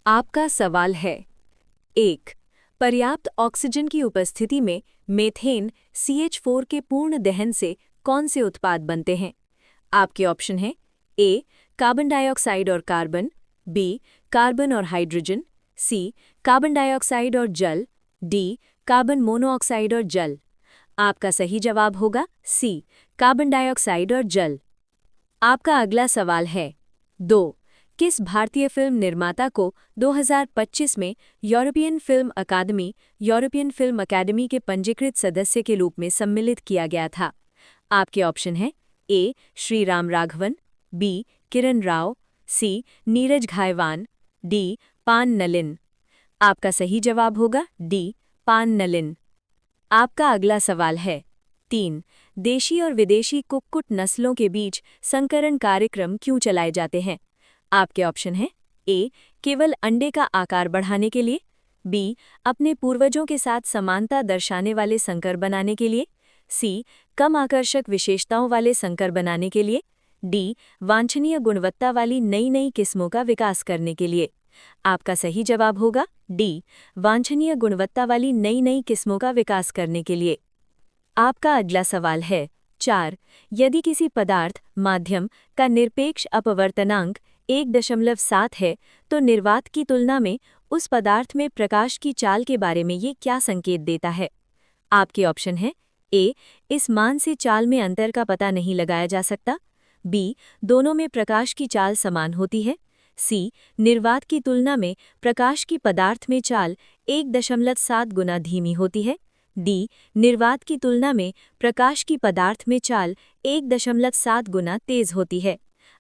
आपका सवाल है। 1. पर्याप्त ऑक्सीजन की उपस्थिति में मीथेन CH4 के पूर्ण दहन से कौन से उत्पाद बनते हैं? आपके ऑप्शन हैं ए. कार्बन डाइऑक्साइड और कार्बन, बी. कार्बन और हाइड्रोजन, सी. कार्बन डाइऑक्साइड और जल, डी. कार्बन मोनोऑक्साइड और जल। आपका सही जवाब होगा सी. कार्बन डाइऑक्साइड और जल। आपका अगला सवाल है। 2. किस भारतीय फिल्म निर्माता को 2025 में यूरोपियन फिल्म अकादमी के पंजीकृत सदस्य के रूप में सम्मिलित किया गया था? आपके ऑप्शन हैं ए. श्री राम राघवन, बी. किरण राव, सी. नीरज घायवान, डी. पान नलिन। आपका सही जवाब होगा डी. पान नलिन। आपका अगला सवाल है। 3. देशी और विदेशी कुक्कुट नस्लों के बीच संकरण कार्यक्रम क्यों चलाए जाते हैं? आपके ऑप्शन हैं ए. केवल अंडे का आकार बढ़ाने के लिए, बी. अपने पूर्वजों के साथ समानता दर्शाने वाले संकर बनाने के लिए, सी. कम आकर्षक विशेषताओं वाले संकर बनाने के लिए, डी. वांछनीय गुणवत्ता वाली नई किस्मों का विकास करने के लिए। आपका सही जवाब होगा डी. वांछनीय गुणवत्ता वाली नई किस्मों का विकास करने के लिए। आपका अगला सवाल है। 4. यदि किसी पदार्थ माध्यम का निरपेक्ष अपवर्तनांक 1.7 है तो निर्वात की तुलना में उस पदार्थ में प्रकाश की चाल के बारे में ये क्या संकेत देता है? आपके ऑप्शन हैं ए. इस मान से चाल में अंतर का पता नहीं लगाया जा सकता, बी. दोनों में प्रकाश की चाल समान होती है, सी. निर्वात की तुलना में प्रकाश की पदार्थ में चाल 1.7 गुना धीमी होती है, डी. निर्वात की तुलना में प्रकाश की पदार्थ में चाल 1.7 गुना तेज होती है।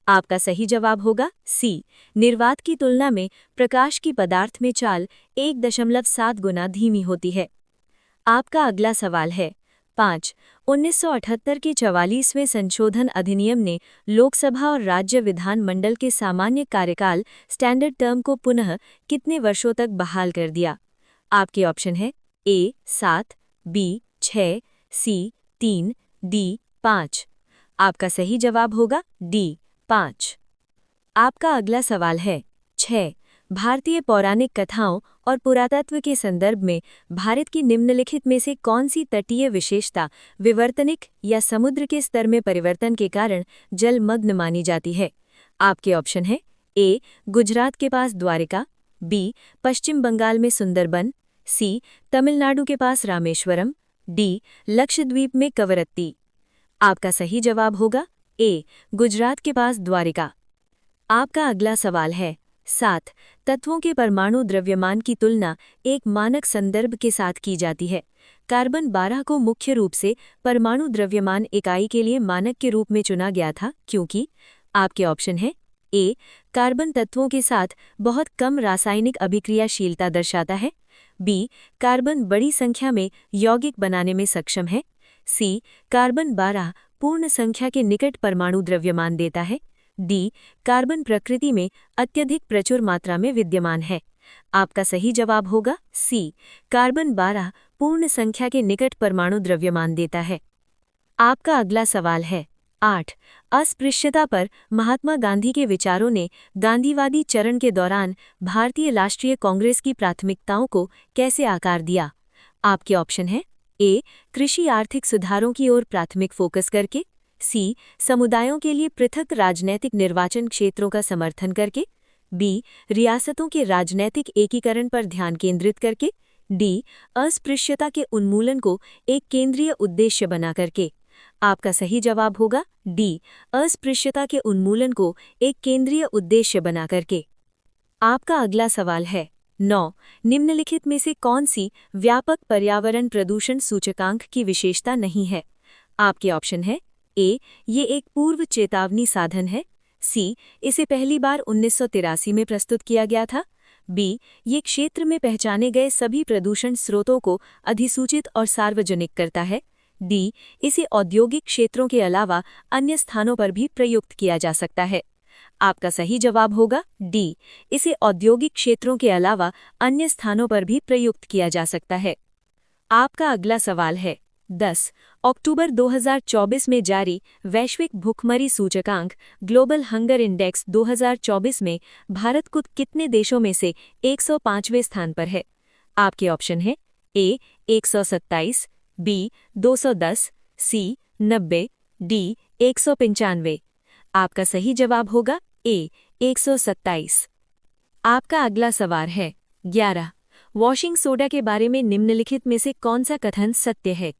आपका सही जवाब होगा सी. निर्वात की तुलना में प्रकाश की पदार्थ में चाल 1.7 गुना धीमी होती है। आपका अगला सवाल है। 5. 1978 के 44वें संशोधन अधिनियम ने लोकसभा और राज्य विधान मंडल के सामान्य कार्यकाल स्टैंडर्ड टर्म को पुनः कितने वर्षों तक बहाल कर दिया? आपके ऑप्शन है ए. 7, बी. 6, सी. 3, डी. 5। आपका सही जवाब होगा डी. 5। आपका अगला सवाल है। 6. भारतीय पौराणिक कथाओं और पुरातत्व के संदर्भ में भारत की निम्नलिखित में से कौन सी तटीय विशेषता विवर्तनिक या समुद्र के स्तर में परिवर्तन के कारण जलमग्न मानी जाती है? आपके ऑप्शन है ए. गुजरात के पास द्वारिका, बी. पश्चिम बंगाल में सुंदरबन, सी. तमिलनाडु के पास रामेश्वरम, डी. लक्षद्वीप में कवरत्ती। आपका सही जवाब होगा ए. गुजरात के पास द्वारिका। आपका अगला सवाल है। 7. तत्वों के परमाणु द्रव्यमान की तुलना एक मानक संदर्भ के साथ की जाती है। कार्बन 12 को मुख्य रूप से परमाणु द्रव्यमान इकाई के लिए मानक के रूप में चुना गया था क्योंकि। आपके ऑप्शन है ए. कार्बन तत्वों के साथ बहुत कम रासायनिक अभिक्रियाशीलता दर्शाता है, बी. कार्बन बड़ी संख्या में यौगिक बनाने में सक्षम है, सी. कार्बन 12 पूर्ण संख्या के निकट परमाणु द्रव्यमान देता है, डी. कार्बन प्रकृति में अत्यधिक प्रचुर मात्रा में विद्यमान है। आपका सही जवाब होगा सी. कार्बन 12 पूर्ण संख्या के निकट परमाणु द्रव्यमान देता है। आपका अगला सवाल है। 8. अस्पृश्यता पर महात्मा गांधी के विचारों ने गांधीवादी चरण के दौरान भारतीय राष्ट्रीय कांग्रेस की प्राथमिकताओं को कैसे आकार दिया? आपके ऑप्शन है ए. कृषि आर्थिक सुधारों की ओर प्राथमिक फोकस करके, सी. समुदायों के लिए पृथक राजनैतिक निर्वाचन क्षेत्रों का समर्थन करके, बी. रियासतों के राजनैतिक एकीकरण पर ध्यान केंद्रित करके, डी. अस्पृश्यता के उन्मूलन को एक केंद्रीय उद्देश्य बना करके। आपका सही जवाब होगा डी. अस्पृश्यता के उन्मूलन को एक केंद्रीय उद्देश्य बना करके। आपका अगला सवाल है। 9. निम्नलिखित में से कौन सी व्यापक पर्यावरण प्रदूषण सूचकांक की विशेषता नहीं है? आपके ऑप्शन है ए. ये एक पूर्व चेतावनी साधन है, सी. इसे पहली बार 1983 में प्रस्तुत किया गया था, बी. ये क्षेत्र में पहचाने गए सभी प्रदूषण स्रोतों को अधिसूचित और सार्वजनिक करता है, डी. इसे औद्योगिक क्षेत्रों के अलावा अन्य स्थानों पर भी प्रयुक्त किया जा सकता है। आपका सही जवाब होगा डी. इसे औद्योगिक क्षेत्रों के अलावा अन्य स्थानों पर भी प्रयुक्त किया जा सकता है। आपका अगला सवाल है। 10 अक्टूबर 2024 में जारी वैश्विक भूखमरी सूचकांक ग्लोबल हंगर इंडेक्स 2024 में भारत कुल कितने देशों में से 105वें स्थान पर है? आपके ऑप्शन है ए 127, बी 210, सी 90, डी 195। आपका सही जवाब होगा ए 127। आपका अगला सवाल है 11 वॉशिंग सोडा के बारे में निम्नलिखित में से कौन सा कथन सत्य है?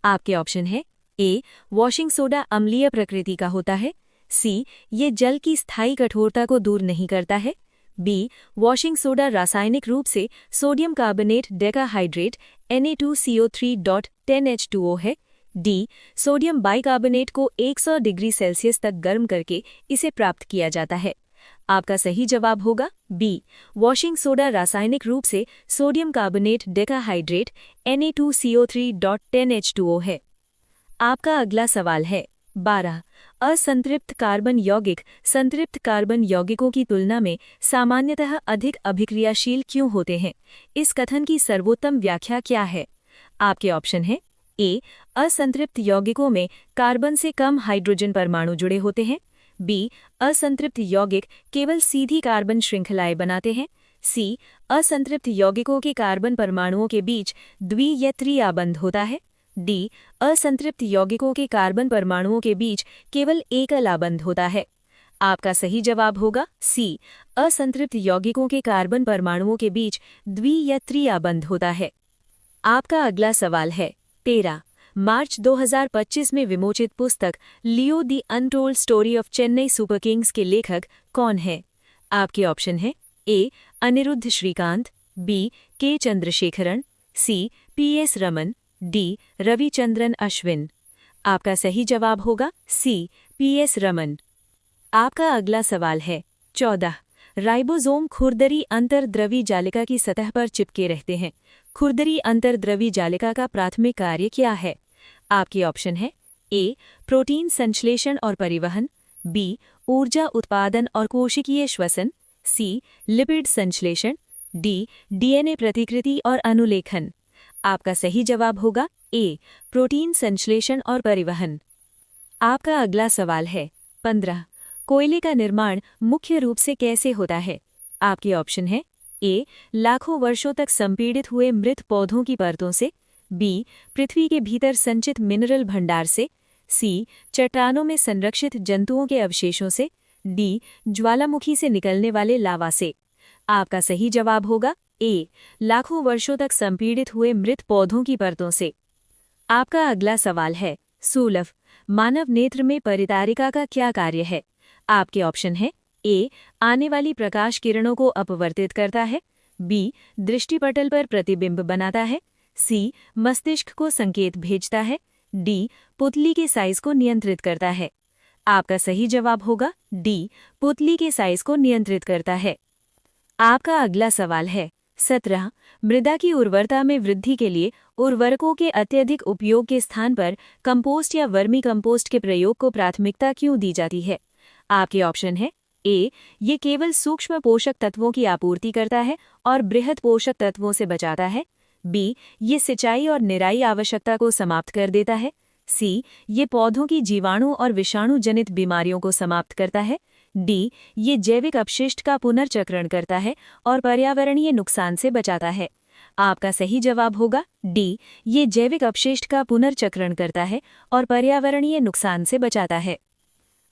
आपके ऑप्शन है ए वॉशिंग सोडा अम्लीय प्रकृति का होता है, सी ये जल की स्थायी कठोरता को दूर नहीं करता है, बी वॉशिंग सोडा रासायनिक रूप से सोडियम कार्बोनेट डेकाहाइड्रेट Na2CO3.10H2O है, डी सोडियम बाइकार्बोनेट को 100 डिग्री सेल्सियस तक गर्म करके इसे प्राप्त किया जाता है। आपका सही जवाब होगा बी वॉशिंग सोडा रासायनिक रूप से सोडियम कार्बोनेट डेकाहाइड्रेट Na2CO3.10H2O है। आपका अगला सवाल है 12 असंतृप्त कार्बन यौगिक संतृप्त कार्बन यौगिकों की तुलना में सामान्यतः अधिक अभिक्रियाशील क्यों होते हैं? इस कथन की सर्वोत्तम व्याख्या क्या है? आपके ऑप्शन है ए असंतृप्त यौगिकों में कार्बन से कम हाइड्रोजन परमाणु जुड़े होते हैं, बी असंतृप्त यौगिक केवल सीधी कार्बन श्रृंखलाएं बनाते हैं, सी असंतृप्त यौगिकों के कार्बन परमाणुओं के बीच द्वि या त्रिआबंध होता है, डी असंतृप्त यौगिकों के कार्बन परमाणुओं के बीच केवल एकल आबंध होता है। आपका सही जवाब होगा सी असंतृप्त यौगिकों के कार्बन परमाणुओं के बीच द्वि या त्रिआबंध होता है। आपका अगला सवाल है 13 मार्च 2025 में विमोचित पुस्तक Leo the untold story of Chennai super Kings के लेखक कौन है? आपके ऑप्शन है ए अनिरुद्ध श्रीकांत, बी के चंद्रशेखरन, सी पीएस रमन, डी रविचंद्रन अश्विन। आपका सही जवाब होगा सी पीएस रमन। आपका अगला सवाल है 14 राइबोसोम खुरदरी अंतर्द्रवी जालिका की सतह पर चिपके रहते हैं। खुरदरी अंतर्द्रवी जालिका का प्राथमिक कार्य क्या है? आपके ऑप्शन है ए प्रोटीन संश्लेषण और परिवहन, बी ऊर्जा उत्पादन और कोशिकीय श्वसन, सी लिपिड संश्लेषण, डी डीएनए प्रतिकृति और अनुलेखन। आपका सही जवाब होगा ए प्रोटीन संश्लेषण और परिवहन। आपका अगला सवाल है 15 कोयले का निर्माण मुख्य रूप से कैसे होता है? आपके ऑप्शन है ए लाखों वर्षों तक संपीड़ित हुए मृत पौधों की परतों से, बी पृथ्वी के भीतर संचित मिनरल भंडार से, सी चट्टानों में संरक्षित जंतुओं के अवशेषों से, डी ज्वालामुखी से निकलने वाले लावा से। आपका सही जवाब होगा ए लाखों वर्षों तक संपीड़ित हुए मृत पौधों की परतों से। आपका अगला सवाल है 16 मानव नेत्र में परितारिका का क्या कार्य है? आपके ऑप्शन है ए आने वाली प्रकाश किरणों को अपवर्तित करता है, बी दृष्टिपटल पर प्रतिबिंब बनाता है, सी मस्तिष्क को संकेत भेजता है, डी पुतली के साइज को नियंत्रित करता है। आपका सही जवाब होगा डी पुतली के साइज को नियंत्रित करता है। आपका अगला सवाल है 17 मृदा की उर्वरता में वृद्धि के लिए उर्वरकों के अत्यधिक उपयोग के स्थान पर कंपोस्ट या वर्मी कंपोस्ट के प्रयोग को प्राथमिकता क्यों दी जाती है? आपके ऑप्शन है ए ये केवल सूक्ष्म पोषक तत्वों की आपूर्ति करता है और बृहद पोषक तत्वों से बचाता है, बी ये सिंचाई और निराई आवश्यकता को समाप्त कर देता है, सी ये पौधों की जीवाणु और विषाणु जनित बीमारियों को समाप्त करता है, डी ये जैविक अपशिष्ट का पुनर्चक्रण करता है और पर्यावरणीय नुकसान से बचाता है। आपका सही जवाब होगा डी ये जैविक अपशिष्ट का पुनर्चक्रण करता है और पर्यावरणीय नुकसान से बचाता है।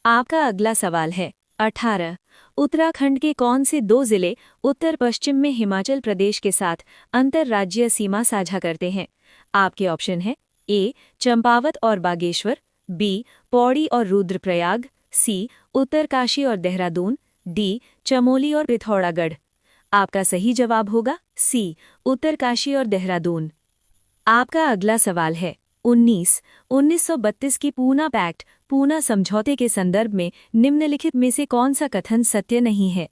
आपका अगला सवाल है 18 उत्तराखंड के कौन से 2 जिले उत्तर पश्चिम में हिमाचल प्रदेश के साथ अंतर्राज्यीय सीमा साझा करते हैं? आपके ऑप्शन है ए चंपावत और बागेश्वर, बी पौड़ी और रुद्रप्रयाग, सी उत्तरकाशी और देहरादून, डी चमोली और पिथौरागढ़। आपका सही जवाब होगा सी उत्तरकाशी और देहरादून। आपका अगला सवाल है 1932 की पूना पैक्ट पूना समझौते के संदर्भ में निम्नलिखित में से कौन सा कथन सत्य नहीं है?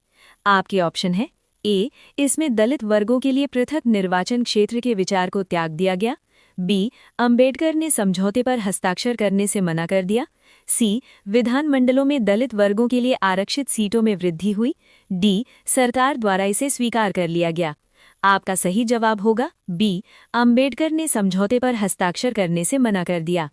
आपके ऑप्शन है ए इसमें दलित वर्गों के लिए पृथक निर्वाचन क्षेत्र के विचार को त्याग दिया गया, बी अंबेडकर ने समझौते पर हस्ताक्षर करने से मना कर दिया, सी विधानमंडलों में दलित वर्गों के लिए आरक्षित सीटों में वृद्धि हुई, डी सरकार द्वारा इसे स्वीकार कर लिया गया। आपका सही जवाब होगा बी, अंबेडकर ने समझौते पर हस्ताक्षर करने से मना कर दिया।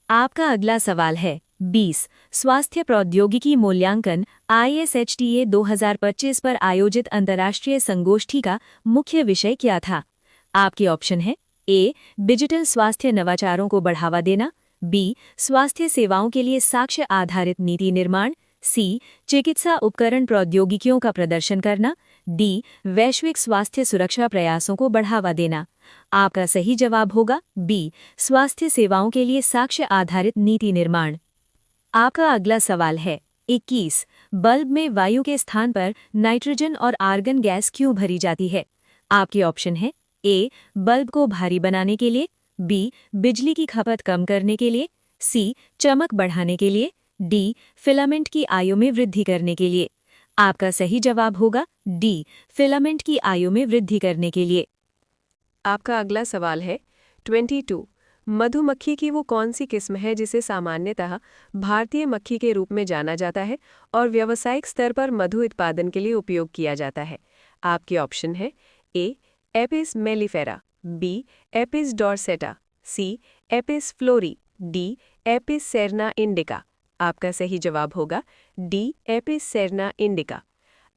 आपका अगला सवाल है 20। स्वास्थ्य प्रौद्योगिकी मूल्यांकन ISHTA 2025 पर आयोजित अंतर्राष्ट्रीय संगोष्ठी का मुख्य विषय क्या था? आपके ऑप्शन है ए, डिजिटल स्वास्थ्य नवाचारों को बढ़ावा देना, बी, स्वास्थ्य सेवाओं के लिए साक्ष्य आधारित नीति निर्माण, सी, चिकित्सा उपकरण प्रौद्योगिकियों का प्रदर्शन करना, डी, वैश्विक स्वास्थ्य सुरक्षा प्रयासों को बढ़ावा देना। आपका सही जवाब होगा बी, स्वास्थ्य सेवाओं के लिए साक्ष्य आधारित नीति निर्माण। आपका अगला सवाल है 21। बल्ब में वायु के स्थान पर नाइट्रोजन और आर्गन गैस क्यों भरी जाती है? आपके ऑप्शन है ए, बल्ब को भारी बनाने के लिए, बी, बिजली की खपत कम करने के लिए, सी, चमक बढ़ाने के लिए, डी, फिलामेंट की आयु में वृद्धि करने के लिए। आपका सही जवाब होगा डी, फिलामेंट की आयु में वृद्धि करने के लिए। आपका अगला सवाल है 22। मधुमक्खी की वो कौन सी किस्म है जिसे सामान्यतः भारतीय मक्खी के रूप में जाना जाता है और व्यावसायिक स्तर पर मधु उत्पादन के लिए उपयोग किया जाता है? आपके ऑप्शन है A, Apis mellifera, B, Apis dorsata, C, Apis florea, D, Apis cerana indica. आपका सही जवाब होगा डी, एपिस सेरना इंडिका।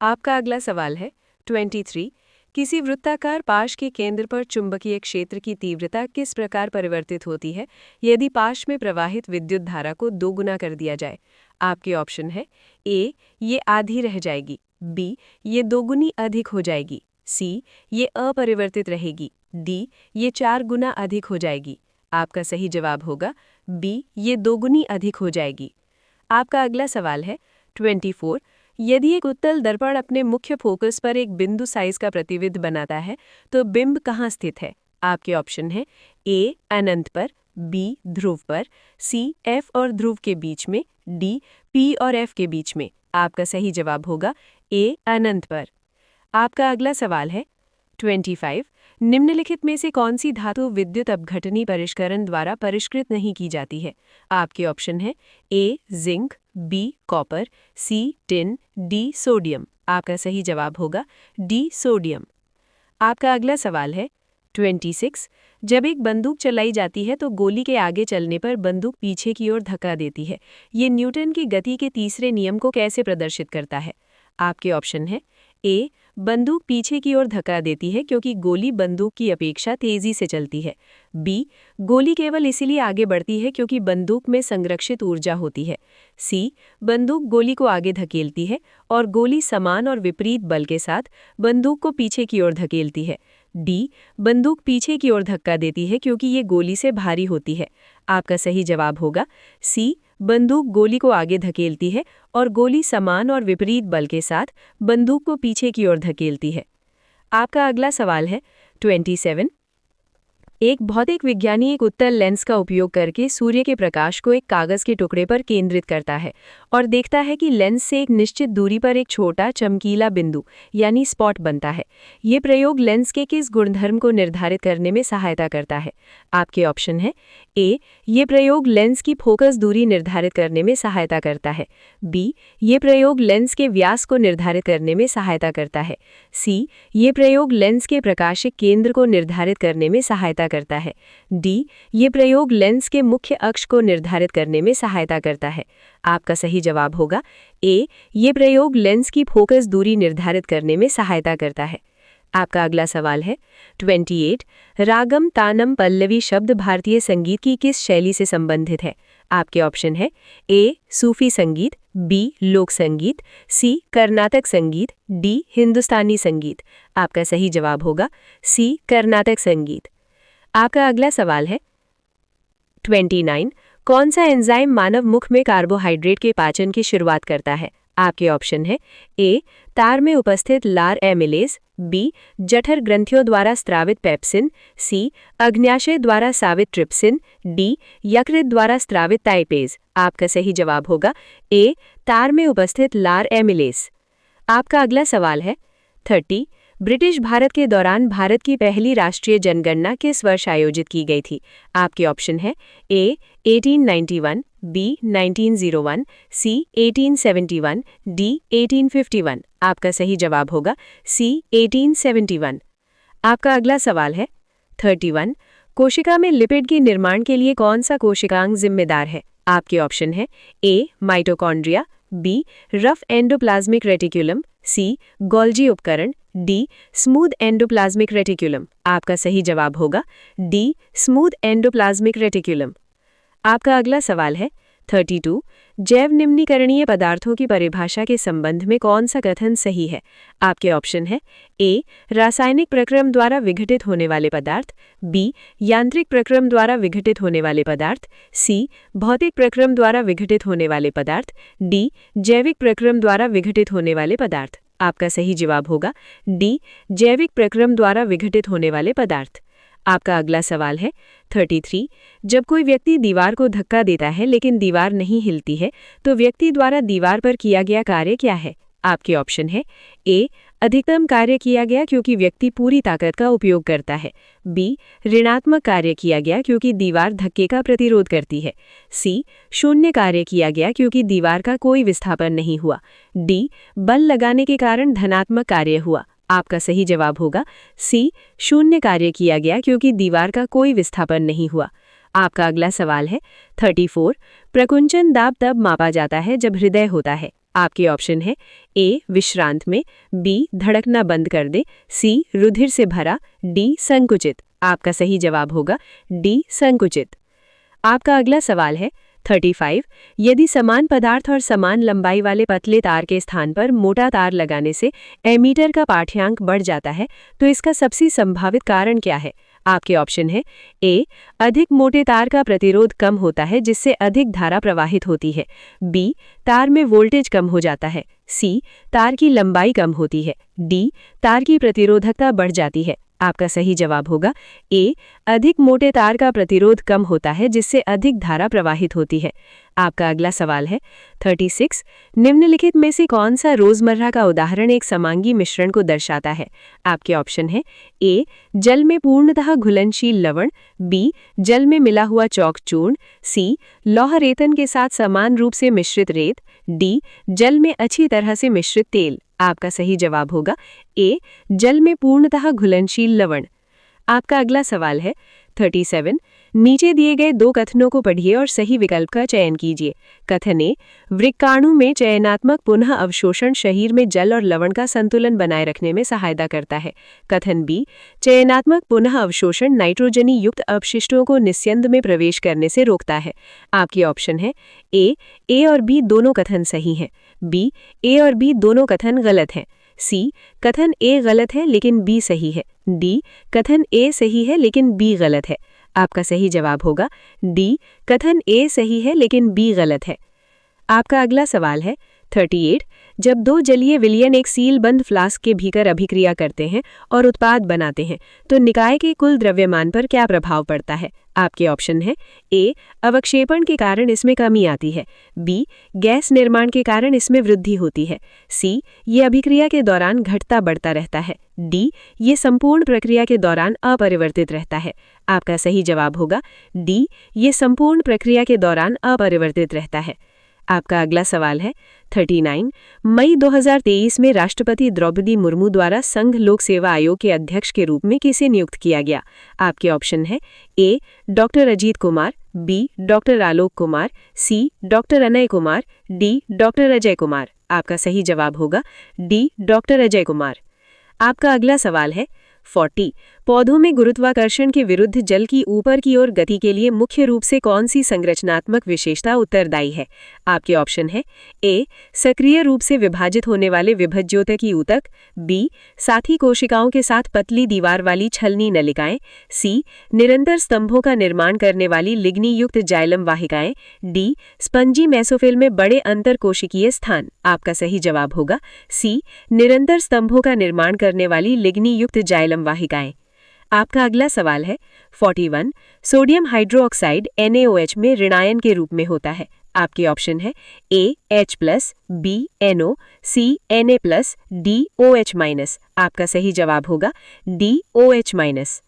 आपका अगला सवाल है 23। किसी वृत्ताकार पाश के केंद्र पर चुंबकीय क्षेत्र की तीव्रता किस प्रकार परिवर्तित होती है यदि पाश में प्रवाहित विद्युत धारा को दोगुना कर दिया जाए? आपके ऑप्शन है ए, ये आधी रह जाएगी, बी, ये दोगुनी अधिक हो जाएगी, सी, ये अपरिवर्तित रहेगी, डी, ये 4 गुना अधिक हो जाएगी। आपका सही जवाब होगा बी, ये दोगुनी अधिक हो जाएगी। आपका अगला सवाल है 24। यदि एक उत्तल दर्पण अपने मुख्य फोकस पर एक बिंदु साइज का प्रतिबिंब बनाता है तो बिंब कहाँ स्थित है? आपके ऑप्शन है ए, अनंत पर, बी, ध्रुव पर, सी, एफ और ध्रुव के बीच में, डी, पी और एफ के बीच में। आपका सही जवाब होगा ए, अनंत पर। आपका अगला सवाल है 25। निम्नलिखित में से कौन सी धातु विद्युत अपघटनी परिष्करण द्वारा परिष्कृत नहीं की जाती है? आपके ऑप्शन है ए, जिंक, बी, कॉपर, सी, टिन, डी, सोडियम। आपका सही जवाब होगा डी, सोडियम। आपका अगला सवाल है 26। जब एक बंदूक चलाई जाती है तो गोली के आगे चलने पर बंदूक पीछे की ओर धक्का देती है। ये न्यूटन की गति के तीसरे नियम को कैसे प्रदर्शित करता है? आपके ऑप्शन है ए, बंदूक पीछे की ओर धक्का देती है क्योंकि गोली बंदूक की अपेक्षा तेजी से चलती है, बी, गोली केवल इसीलिए आगे बढ़ती है क्योंकि बंदूक में संरक्षित ऊर्जा होती है, सी, बंदूक गोली को आगे धकेलती है और गोली समान और विपरीत बल के साथ बंदूक को पीछे की ओर धकेलती है, डी, बंदूक पीछे की ओर धक्का देती है क्योंकि ये गोली से भारी होती है। आपका सही जवाब होगा सी, बंदूक गोली को आगे धकेलती है और गोली समान और विपरीत बल के साथ बंदूक को पीछे की ओर धकेलती है। आपका अगला सवाल है 27। एक भौतिक विज्ञानी एक उत्तल लेंस का उपयोग करके सूर्य के प्रकाश को एक कागज के टुकड़े पर केंद्रित करता है और देखता है कि लेंस से एक निश्चित दूरी पर एक छोटा चमकीला बिंदु यानी स्पॉट बनता है। ये प्रयोग लेंस के किस गुणधर्म को निर्धारित करने में सहायता करता है? आपके ऑप्शन है ए, ये प्रयोग लेंस की फोकस दूरी निर्धारित करने में सहायता करता है, बी, ये प्रयोग लेंस के व्यास को निर्धारित करने में सहायता करता है, सी, ये प्रयोग लेंस के प्रकाशिक केंद्र को निर्धारित करने में सहायता करता है, डी, ये प्रयोग लेंस के मुख्य अक्ष को निर्धारित करने में सहायता करता है। आपका सही जवाब होगा ए, ये प्रयोग लेंस की फोकस दूरी निर्धारित करने में सहायता करता है। आपका अगला सवाल है 28। रागम तानम पल्लवी शब्द भारतीय संगीत की किस शैली से संबंधित है? आपके ऑप्शन है ए, सूफी संगीत, बी, लोक संगीत, सी, कर्नाटक संगीत, डी, हिंदुस्तानी संगीत। आपका सही जवाब होगा सी, कर्नाटक संगीत। आपका अगला सवाल है 29। कौन सा एंजाइम मानव मुख में कार्बोहाइड्रेट के पाचन की शुरुआत करता है? आपके ऑप्शन है ए, तार में उपस्थित लार एमिलेज, बी, जठर ग्रंथियों द्वारा स्रावित पेप्सिन, सी, अग्न्याशय द्वारा स्रावित ट्रिप्सिन, डी, यकृत द्वारा स्रावित टाइपेज। आपका सही जवाब होगा ए, तार में उपस्थित लार एमिलेज। आपका अगला सवाल है 30। ब्रिटिश भारत के दौरान भारत की पहली राष्ट्रीय जनगणना किस वर्ष आयोजित की गई थी? आपके ऑप्शन है ए, 1891, बी, 1901, सी, 1871, डी, 1851। आपका सही जवाब होगा सी, 1871। आपका अगला सवाल है 31। कोशिका में लिपिड के निर्माण के लिए कौन सा कोशिकांग जिम्मेदार है? आपके ऑप्शन है A mitochondria, B rough endoplasmic reticulum, C Golgi उपकरण, डी स्मूथ एंडोप्लाज्मिक रेटिक्यूलम। आपका सही जवाब होगा डी स्मूथ एंडोप्लाज्मिक रेटिक्यूलम। आपका अगला सवाल है 32। जैव निम्नीकरणीय पदार्थों की परिभाषा के संबंध में कौन सा कथन सही है? आपके ऑप्शन है ए रासायनिक प्रक्रम द्वारा विघटित होने वाले पदार्थ, बी यांत्रिक प्रक्रम द्वारा विघटित होने वाले पदार्थ, सी भौतिक प्रक्रम द्वारा विघटित होने वाले पदार्थ, डी जैविक प्रक्रम द्वारा विघटित होने वाले पदार्थ। आपका सही जवाब होगा डी जैविक प्रक्रम द्वारा विघटित होने वाले पदार्थ। आपका अगला सवाल है 33। जब कोई व्यक्ति दीवार को धक्का देता है लेकिन दीवार नहीं हिलती है तो व्यक्ति द्वारा दीवार पर किया गया कार्य क्या है? आपके ऑप्शन है ए अधिकतम कार्य किया गया क्योंकि व्यक्ति पूरी ताकत का उपयोग करता है, बी ऋणात्मक कार्य किया गया क्योंकि दीवार धक्के का प्रतिरोध करती है, सी शून्य कार्य किया गया क्योंकि दीवार का कोई विस्थापन नहीं हुआ, डी बल लगाने के कारण धनात्मक कार्य हुआ। आपका सही जवाब होगा सी शून्य कार्य किया गया क्योंकि दीवार का कोई विस्थापन नहीं हुआ। आपका अगला सवाल है 34। प्रकुंचन दाब तब मापा जाता है जब हृदय होता है। आपके ऑप्शन है ए विश्रांत में, बी धड़कना बंद कर दे, सी रुधिर से भरा, डी संकुचित। आपका सही जवाब होगा डी संकुचित। आपका अगला सवाल है 35। यदि समान पदार्थ और समान लंबाई वाले पतले तार के स्थान पर मोटा तार लगाने से एमीटर का पाठ्यांक बढ़ जाता है तो इसका सबसे संभावित कारण क्या है? आपके ऑप्शन है ए अधिक मोटे तार का प्रतिरोध कम होता है जिससे अधिक धारा प्रवाहित होती है, बी तार में वोल्टेज कम हो जाता है, सी तार की लंबाई कम होती है, डी तार की प्रतिरोधकता बढ़ जाती है। आपका सही जवाब होगा ए अधिक मोटे तार का प्रतिरोध कम होता है जिससे अधिक धारा प्रवाहित होती है। आपका अगला सवाल है 36। निम्नलिखित में से कौन सा रोजमर्रा का उदाहरण एक समांगी मिश्रण को दर्शाता है? आपके ऑप्शन है ए जल में पूर्णतः घुलनशील लवण, बी जल में मिला हुआ चौक चूर्ण, सी लौह रेतन के साथ समान रूप से मिश्रित रेत, डी जल में अच्छी तरह से मिश्रित तेल। आपका सही जवाब होगा ए जल में पूर्णतः घुलनशील लवण। आपका अगला सवाल है 37। नीचे दिए गए दो कथनों को पढ़िए और सही विकल्प का चयन कीजिए। कथन ए वृक्काणु में चयनात्मक पुनः अवशोषण शरीर में जल और लवण का संतुलन बनाए रखने में सहायता करता है। कथन बी चयनात्मक पुनः अवशोषण नाइट्रोजनी युक्त अपशिष्टों को निस्यंद में प्रवेश करने से रोकता है। आपके ऑप्शन है ए और बी दोनों कथन सही हैं, बी ए और बी दोनों कथन गलत हैं, सी कथन ए गलत है लेकिन बी सही है, डी कथन ए सही है लेकिन बी गलत है। आपका सही जवाब होगा डी कथन ए सही है लेकिन बी गलत है। आपका अगला सवाल है 38। जब दो जलीय विलयन एक सीलबंद फ्लास्क के भीतर अभिक्रिया करते हैं और उत्पाद बनाते हैं तो निकाय के कुल द्रव्यमान पर क्या प्रभाव पड़ता है? आपके ऑप्शन है ए अवक्षेपण के कारण इसमें कमी आती है, बी गैस निर्माण के कारण इसमें वृद्धि होती है, सी ये अभिक्रिया के दौरान घटता बढ़ता रहता है, डी ये संपूर्ण प्रक्रिया के दौरान अपरिवर्तित रहता है। आपका सही जवाब होगा डी ये संपूर्ण प्रक्रिया के दौरान अपरिवर्तित रहता है। आपका अगला सवाल है 39। मई 2023 में राष्ट्रपति द्रौपदी मुर्मू द्वारा संघ लोक सेवा आयोग के अध्यक्ष के रूप में किसे नियुक्त किया गया? आपके ऑप्शन है A doctor Ajit Kumar, B doctor Alok Kumar, C doctor Anay Kumar, D doctor Ajay Kumar. आपका सही जवाब होगा डी डॉक्टर अजय कुमार। आपका अगला सवाल है 40। पौधों में गुरुत्वाकर्षण के विरुद्ध जल की ऊपर की ओर गति के लिए मुख्य रूप से कौन सी संरचनात्मक विशेषता उत्तरदायी है? आपके ऑप्शन है ए सक्रिय रूप से विभाजित होने वाले विभज्योतकी ऊतक, बी साथी कोशिकाओं के साथ पतली दीवार वाली छलनी नलिकाएं, सी निरंतर स्तंभों का निर्माण करने वाली लिग्नी युक्त जाइलम वाहिकाएं, डी स्पंजी मेसोफिल में बड़े अंतर कोशिकीय स्थान। आपका सही जवाब होगा सी निरंतर स्तंभों का निर्माण करने वाली लिग्नी युक्त जाइलम वाहिकाएं। आपका अगला सवाल है 41। सोडियम हाइड्रोक्साइड NaOH में ऋणायन के रूप में होता है। आपके ऑप्शन है ए H+, बी NO, सी Na+, डी OH-। आपका सही जवाब होगा डी OH-।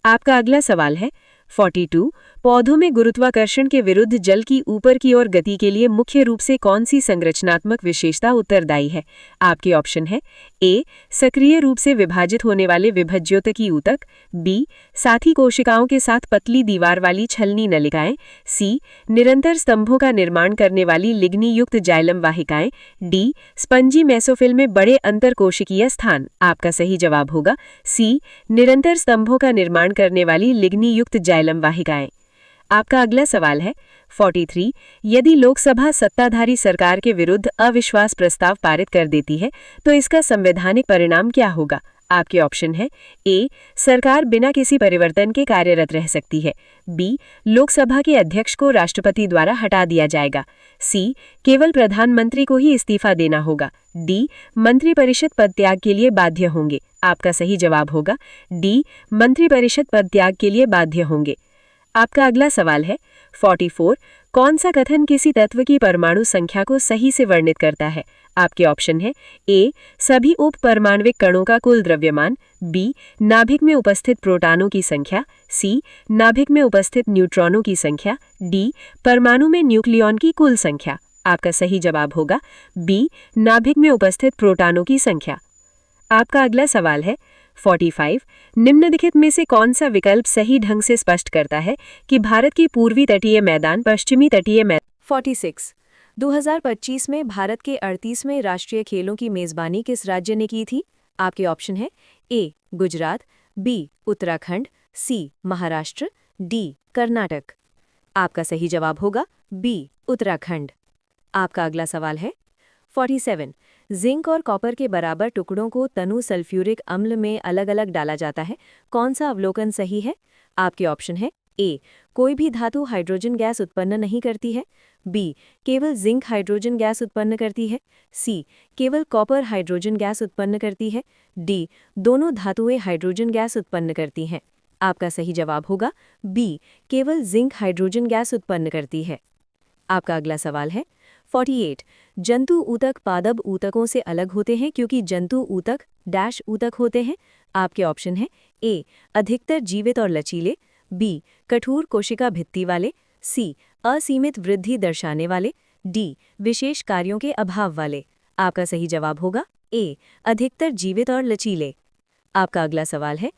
आपका अगला सवाल है 42। पौधों में गुरुत्वाकर्षण के विरुद्ध जल की ऊपर की ओर गति के लिए मुख्य रूप से कौन सी संरचनात्मक विशेषता उत्तरदायी है? आपके ऑप्शन है ए सक्रिय रूप से विभाजित होने वाले विभज्योतकी ऊतक, बी साथी कोशिकाओं के साथ पतली दीवार वाली छलनी नलिकाएं, सी निरंतर स्तंभों का निर्माण करने वाली लिग्नी युक्त जाइलम वाहिकाएं, डी स्पंजी मेसोफिल में बड़े अंतरकोशिकीय स्थान। आपका सही जवाब होगा सी निरंतर स्तंभों का निर्माण करने वाली लिग्नी युक्त जाइलम वाहिकाएं। आपका अगला सवाल है 43। यदि लोकसभा सत्ताधारी सरकार के विरुद्ध अविश्वास प्रस्ताव पारित कर देती है तो इसका संवैधानिक परिणाम क्या होगा? आपके ऑप्शन है ए सरकार बिना किसी परिवर्तन के कार्यरत रह सकती है, बी लोकसभा के अध्यक्ष को राष्ट्रपति द्वारा हटा दिया जाएगा, सी केवल प्रधानमंत्री को ही इस्तीफा देना होगा, डी मंत्रिपरिषद पदत्याग के लिए बाध्य होंगे। आपका सही जवाब होगा डी मंत्रिपरिषद पदत्याग के लिए बाध्य होंगे। आपका अगला सवाल है 44। कौन सा कथन किसी तत्व की परमाणु संख्या को सही से वर्णित करता है? आपके ऑप्शन है ए सभी उप परमाणविक कणों का कुल द्रव्यमान, बी नाभिक में उपस्थित प्रोटॉनों की संख्या, सी नाभिक में उपस्थित न्यूट्रॉनों की संख्या, डी परमाणु में न्यूक्लियॉन की कुल संख्या। आपका सही जवाब होगा बी नाभिक में उपस्थित प्रोटॉनों की संख्या। आपका अगला सवाल है 45। निम्नलिखित में से कौन सा विकल्प सही ढंग से स्पष्ट करता है कि भारत की पूर्वी तटीय मैदान पश्चिमी तटीय मैदान। 46। 2025 में भारत के 38वें राष्ट्रीय खेलों की मेजबानी किस राज्य ने की थी? आपके ऑप्शन है ए गुजरात, बी उत्तराखंड, सी महाराष्ट्र, डी कर्नाटक। आपका सही जवाब होगा बी उत्तराखंड। आपका अगला सवाल है 47। जिंक और कॉपर के बराबर टुकड़ों को तनु सल्फ्यूरिक अम्ल में अलग अलग डाला जाता है। कौन सा अवलोकन सही है? आपके ऑप्शन है ए कोई भी धातु हाइड्रोजन गैस उत्पन्न नहीं करती है, बी केवल जिंक हाइड्रोजन गैस उत्पन्न करती है, सी केवल कॉपर हाइड्रोजन गैस उत्पन्न करती है, डी दोनों धातुएं हाइड्रोजन गैस उत्पन्न करती हैं। आपका सही जवाब होगा बी केवल जिंक हाइड्रोजन गैस उत्पन्न करती है। आपका अगला सवाल है 48। जंतु ऊतक पादप ऊतकों से अलग होते हैं क्योंकि जंतु ऊतक डैश ऊतक होते हैं। आपके ऑप्शन है ए अधिकतर जीवित और लचीले, बी कठोर कोशिका भित्ति वाले, सी असीमित वृद्धि दर्शाने वाले, डी विशेष कार्यों के अभाव वाले। आपका सही जवाब होगा ए अधिकतर जीवित और लचीले। आपका अगला सवाल है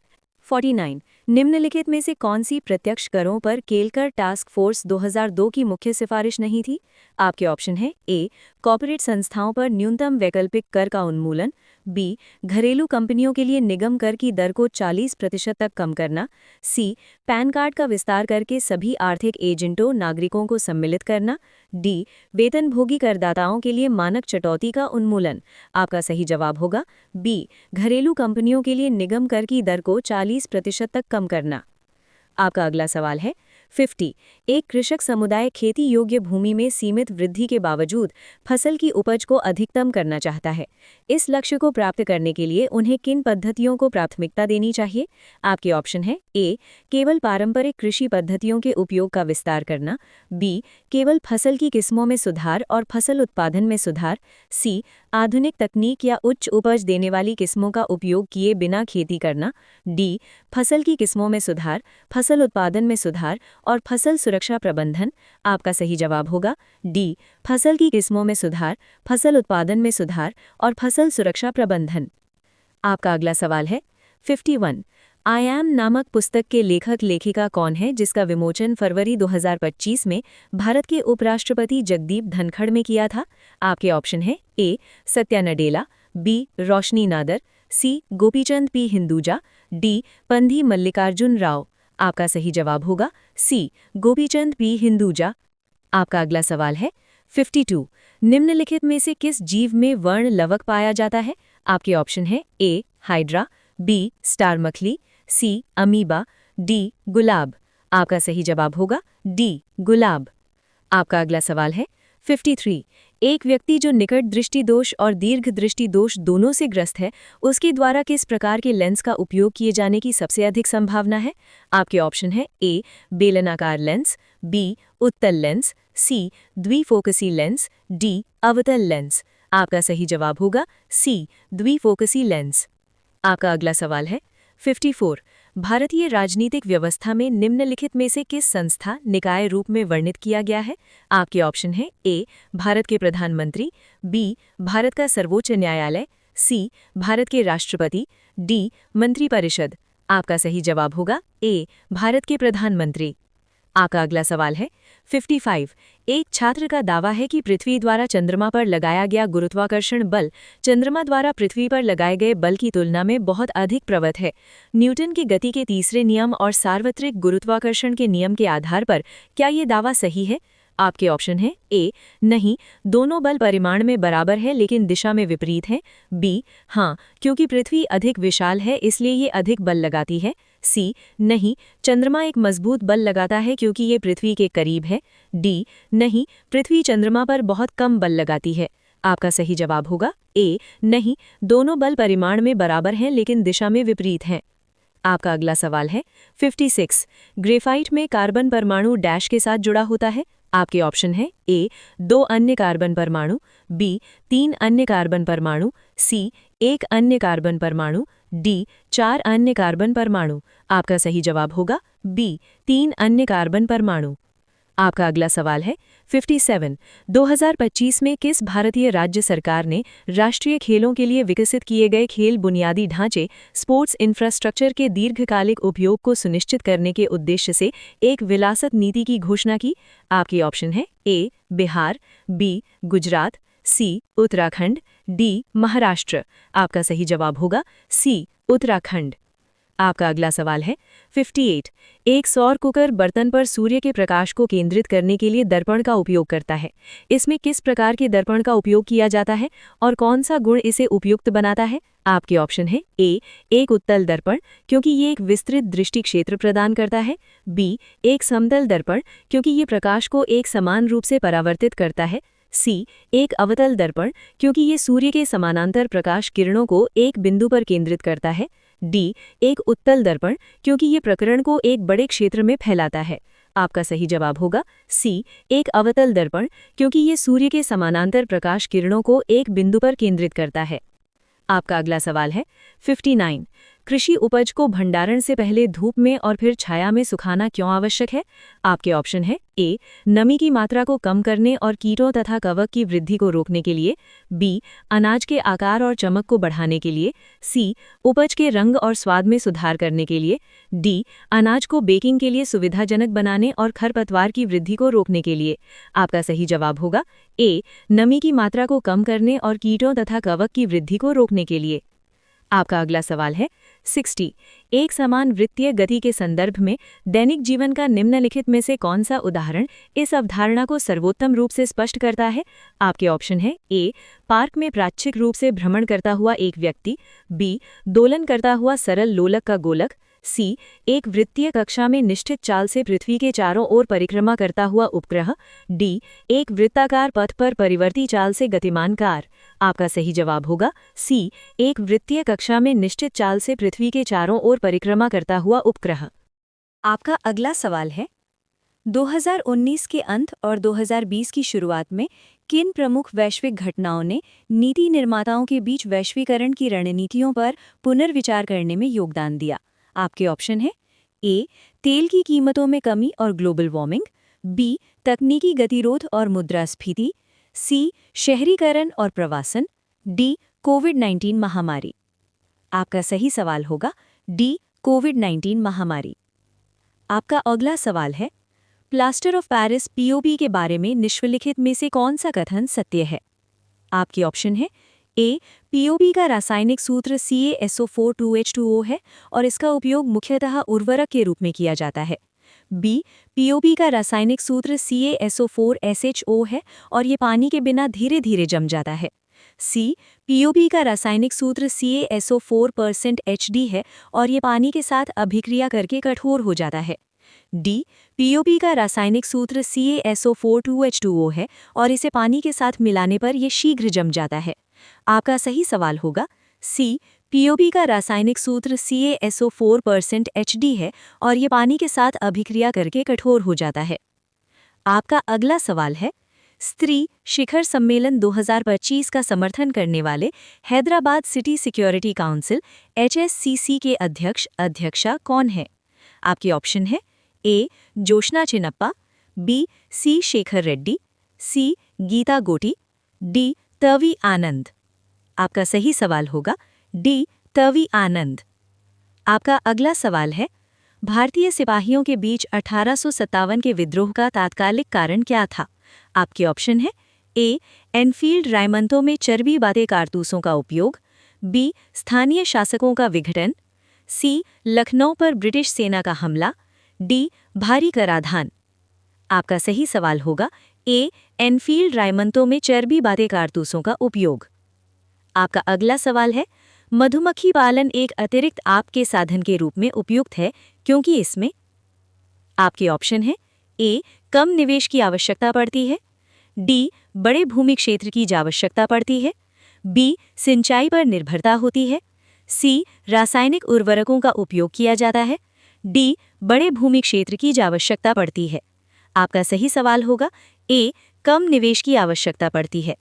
49। निम्नलिखित में से कौन सी प्रत्यक्ष करों पर केलकर टास्क फोर्स 2002 की मुख्य सिफारिश नहीं थी? आपके ऑप्शन है ए कॉर्पोरेट संस्थाओं पर न्यूनतम वैकल्पिक कर का उन्मूलन, बी घरेलू कंपनियों के लिए निगम कर की दर को 40% तक कम करना, सी पैन कार्ड का विस्तार करके सभी आर्थिक एजेंटों नागरिकों को सम्मिलित करना, डी वेतनभोगी करदाताओं के लिए मानक कटौती का उन्मूलन। आपका सही जवाब होगा बी घरेलू कंपनियों के लिए निगम कर की दर को 40% तक कम करना। आपका अगला सवाल है 50। एक कृषक समुदाय खेती योग्य भूमि में सीमित वृद्धि के बावजूद फसल की उपज को अधिकतम करना चाहता है। इस लक्ष्य को प्राप्त करने के लिए उन्हें किन पद्धतियों को प्राथमिकता देनी चाहिए? आपके ऑप्शन है ए केवल पारंपरिक कृषि पद्धतियों के उपयोग का विस्तार करना, बी केवल फसल की किस्मों में सुधार और फसल उत्पादन में सुधार, सी आधुनिक तकनीक या उच्च उपज देने वाली किस्मों का उपयोग किए बिना खेती करना, डी फसल की किस्मों में सुधार, फसल उत्पादन में सुधार और फसल सुरक्षा प्रबंधन। आपका सही जवाब होगा डी फसल की किस्मों में सुधार, फसल उत्पादन में सुधार और फसल सुरक्षा प्रबंधन। आपका अगला सवाल है 51। आई एम नामक पुस्तक के लेखक लेखिका कौन है जिसका विमोचन फरवरी 2025 में भारत के उपराष्ट्रपति जगदीप धनखड़ में किया था? आपके ऑप्शन है ए सत्या नडेला, बी रोशनी नादर, सी गोपीचंद पी हिंदुजा, डी पंधी मल्लिकार्जुन राव। आपका सही जवाब होगा सी गोपीचंद पी हिंदुजा। आपका अगला सवाल है 52। निम्नलिखित में से किस जीव में वर्ण लवक पाया जाता है? आपके ऑप्शन है ए हाइड्रा, बी स्टार मछली, सी अमीबा, डी गुलाब। आपका सही जवाब होगा डी गुलाब। आपका अगला सवाल है 53। एक व्यक्ति जो निकट दृष्टि दोष और दीर्घ दृष्टि दोष दोनों से ग्रस्त है उसके द्वारा किस प्रकार के लेंस का उपयोग किए जाने की सबसे अधिक संभावना है? आपके ऑप्शन है ए बेलनाकार लेंस, बी उत्तल लेंस, सी द्विफोकसी लेंस, डी अवतल लेंस। आपका सही जवाब होगा सी द्विफोकसी लेंस। आपका अगला सवाल है 54। भारतीय राजनीतिक व्यवस्था में निम्नलिखित में से किस संस्था निकाय रूप में वर्णित किया गया है? आपके ऑप्शन है ए भारत के प्रधानमंत्री, बी भारत का सर्वोच्च न्यायालय, सी भारत के राष्ट्रपति, डी मंत्रिपरिषद। आपका सही जवाब होगा ए भारत के प्रधानमंत्री। आपका अगला सवाल है 55। एक छात्र का दावा है कि पृथ्वी द्वारा चंद्रमा पर लगाया गया गुरुत्वाकर्षण बल चंद्रमा द्वारा पृथ्वी पर लगाए गए बल की तुलना में बहुत अधिक प्रबल है। न्यूटन की गति के तीसरे नियम और सार्वत्रिक गुरुत्वाकर्षण के नियम के आधार पर क्या ये दावा सही है? आपके ऑप्शन हैं ए नहीं, दोनों बल परिमाण में बराबर है लेकिन दिशा में विपरीत हैं। बी हाँ, क्योंकि पृथ्वी अधिक विशाल है इसलिए ये अधिक बल लगाती है। सी नहीं, चंद्रमा एक मजबूत बल लगाता है क्योंकि ये पृथ्वी के करीब है। डी नहीं, पृथ्वी चंद्रमा पर बहुत कम बल लगाती है। आपका सही जवाब होगा ए नहीं, दोनों बल परिमाण में बराबर हैं लेकिन दिशा में विपरीत हैं। आपका अगला सवाल है 56। ग्रेफाइट में कार्बन परमाणु डैश के साथ जुड़ा होता है। आपके ऑप्शन है ए 2 अन्य कार्बन परमाणु, बी 3 अन्य कार्बन परमाणु, सी 1 अन्य कार्बन परमाणु, डी 4 अन्य कार्बन परमाणु। आपका सही जवाब होगा बी 3 अन्य कार्बन परमाणु। आपका अगला सवाल है 57। 2025 में किस भारतीय राज्य सरकार ने राष्ट्रीय खेलों के लिए विकसित किए गए खेल बुनियादी ढांचे स्पोर्ट्स इंफ्रास्ट्रक्चर के दीर्घकालिक उपयोग को सुनिश्चित करने के उद्देश्य से एक विरासत नीति की घोषणा की? आपके ऑप्शन है ए बिहार, बी गुजरात, सी उत्तराखंड, डी महाराष्ट्र। आपका सही जवाब होगा सी उत्तराखंड। आपका अगला सवाल है 58। एक सौर कुकर बर्तन पर सूर्य के प्रकाश को केंद्रित करने के लिए दर्पण का उपयोग करता है। इसमें किस प्रकार के दर्पण का उपयोग किया जाता है और कौन सा गुण इसे उपयुक्त बनाता है? आपके ऑप्शन है ए एक उत्तल दर्पण क्योंकि ये एक विस्तृत दृष्टि क्षेत्र प्रदान करता है, बी एक समतल दर्पण क्योंकि ये प्रकाश को एक समान रूप से परावर्तित करता है, सी एक अवतल दर्पण क्योंकि ये सूर्य के समानांतर प्रकाश किरणों को एक बिंदु पर केंद्रित करता है, डी एक उत्तल दर्पण क्योंकि ये प्रकरण को एक बड़े क्षेत्र में फैलाता है। आपका सही जवाब होगा सी एक अवतल दर्पण क्योंकि ये सूर्य के समानांतर प्रकाश किरणों को एक बिंदु पर केंद्रित करता है। आपका अगला सवाल है 59। कृषि उपज को भंडारण से पहले धूप में और फिर छाया में सुखाना क्यों आवश्यक है? आपके ऑप्शन है ए नमी की मात्रा को कम करने और कीटों तथा कवक की वृद्धि को रोकने के लिए, बी अनाज के आकार और चमक को बढ़ाने के लिए, सी उपज के रंग और स्वाद में सुधार करने के लिए, डी अनाज को बेकिंग के लिए सुविधाजनक बनाने और खरपतवार की वृद्धि को रोकने के लिए। आपका सही जवाब होगा ए नमी की मात्रा को कम करने और कीटों तथा कवक की वृद्धि को रोकने के लिए। आपका अगला सवाल है 60। एक समान वृत्तीय गति के संदर्भ में दैनिक जीवन का निम्नलिखित में से कौन सा उदाहरण इस अवधारणा को सर्वोत्तम रूप से स्पष्ट करता है? आपके ऑप्शन है ए पार्क में प्राच्छिक रूप से भ्रमण करता हुआ एक व्यक्ति, बी दोलन करता हुआ सरल लोलक का गोलक, सी एक वृत्तीय कक्षा में निश्चित चाल से पृथ्वी के चारों ओर परिक्रमा करता हुआ उपग्रह, डी एक वृत्ताकार पथ पर परिवर्ती चाल से गतिमान कार। आपका सही जवाब होगा सी एक वृत्तीय कक्षा में निश्चित चाल से पृथ्वी के चारों ओर परिक्रमा करता हुआ उपग्रह। आपका अगला सवाल है 2019 के अंत और 2020 की शुरुआत में किन प्रमुख वैश्विक घटनाओं ने नीति निर्माताओं के बीच वैश्वीकरण की रणनीतियों पर पुनर्विचार करने में योगदान दिया? आपके ऑप्शन है ए तेल की कीमतों में कमी और ग्लोबल वार्मिंग, बी तकनीकी गतिरोध और मुद्रास्फीति, सी शहरीकरण और प्रवासन, डी कोविड-19 महामारी। आपका सही सवाल होगा डी कोविड-19 महामारी। आपका अगला सवाल है प्लास्टर ऑफ पेरिस पीओपी के बारे में निम्नलिखित में से कौन सा कथन सत्य है? आपके ऑप्शन है ए पीओपी का रासायनिक सूत्र CaSO4 है और इसका उपयोग मुख्यतः उर्वरक के रूप में किया जाता है, बी पीओपी का रासायनिक सूत्र CaSO4 है और ये पानी के बिना धीरे धीरे जम जाता है, सी पीओपी का रासायनिक सूत्र CaSO4% है और ये पानी के साथ अभिक्रिया करके कठोर हो जाता है, डी पीओपी का रासायनिक सूत्र CaSO4 है और इसे पानी के साथ मिलाने पर यह शीघ्र जम जाता है। आपका सही सवाल होगा सी पीओपी का रासायनिक सूत्र CaSO4% है और ये पानी के साथ अभिक्रिया करके कठोर हो जाता है। आपका अगला सवाल है स्त्री शिखर सम्मेलन 2025 का समर्थन करने वाले Hyderabad city security council HSCC के अध्यक्षा कौन है? आपके ऑप्शन है ए जोशना चिन्नप्पा, बी सी शेखर रेड्डी, सी गीता गोटी, डी तवी आनंद। आपका सही सवाल होगा डी तवी आनंद। आपका अगला सवाल है, भारतीय सिपाहियों के बीच 1857 के विद्रोह का तात्कालिक कारण क्या था? आपके ऑप्शन है ए एनफील्ड रायमंतों में चर्बी बाते कारतूसों का उपयोग, बी स्थानीय शासकों का विघटन, सी लखनऊ पर ब्रिटिश सेना का हमला, डी भारी कराधान। आपका सही सवाल होगा ए एनफील्ड रायमंतों में चर्बी बाते कारतूसों का उपयोग। आपका अगला सवाल है, मधुमक्खी पालन एक अतिरिक्त आय के साधन के रूप में उपयुक्त है क्योंकि इसमें आपके ऑप्शन है ए कम निवेश की आवश्यकता पड़ती है, डी बड़े भूमि क्षेत्र की आवश्यकता पड़ती है, बी सिंचाई पर निर्भरता होती है, सी रासायनिक उर्वरकों का उपयोग किया जाता है, डी बड़े भूमि क्षेत्र की आवश्यकता पड़ती है। आपका सही सवाल होगा ए कम निवेश की आवश्यकता पड़ती है।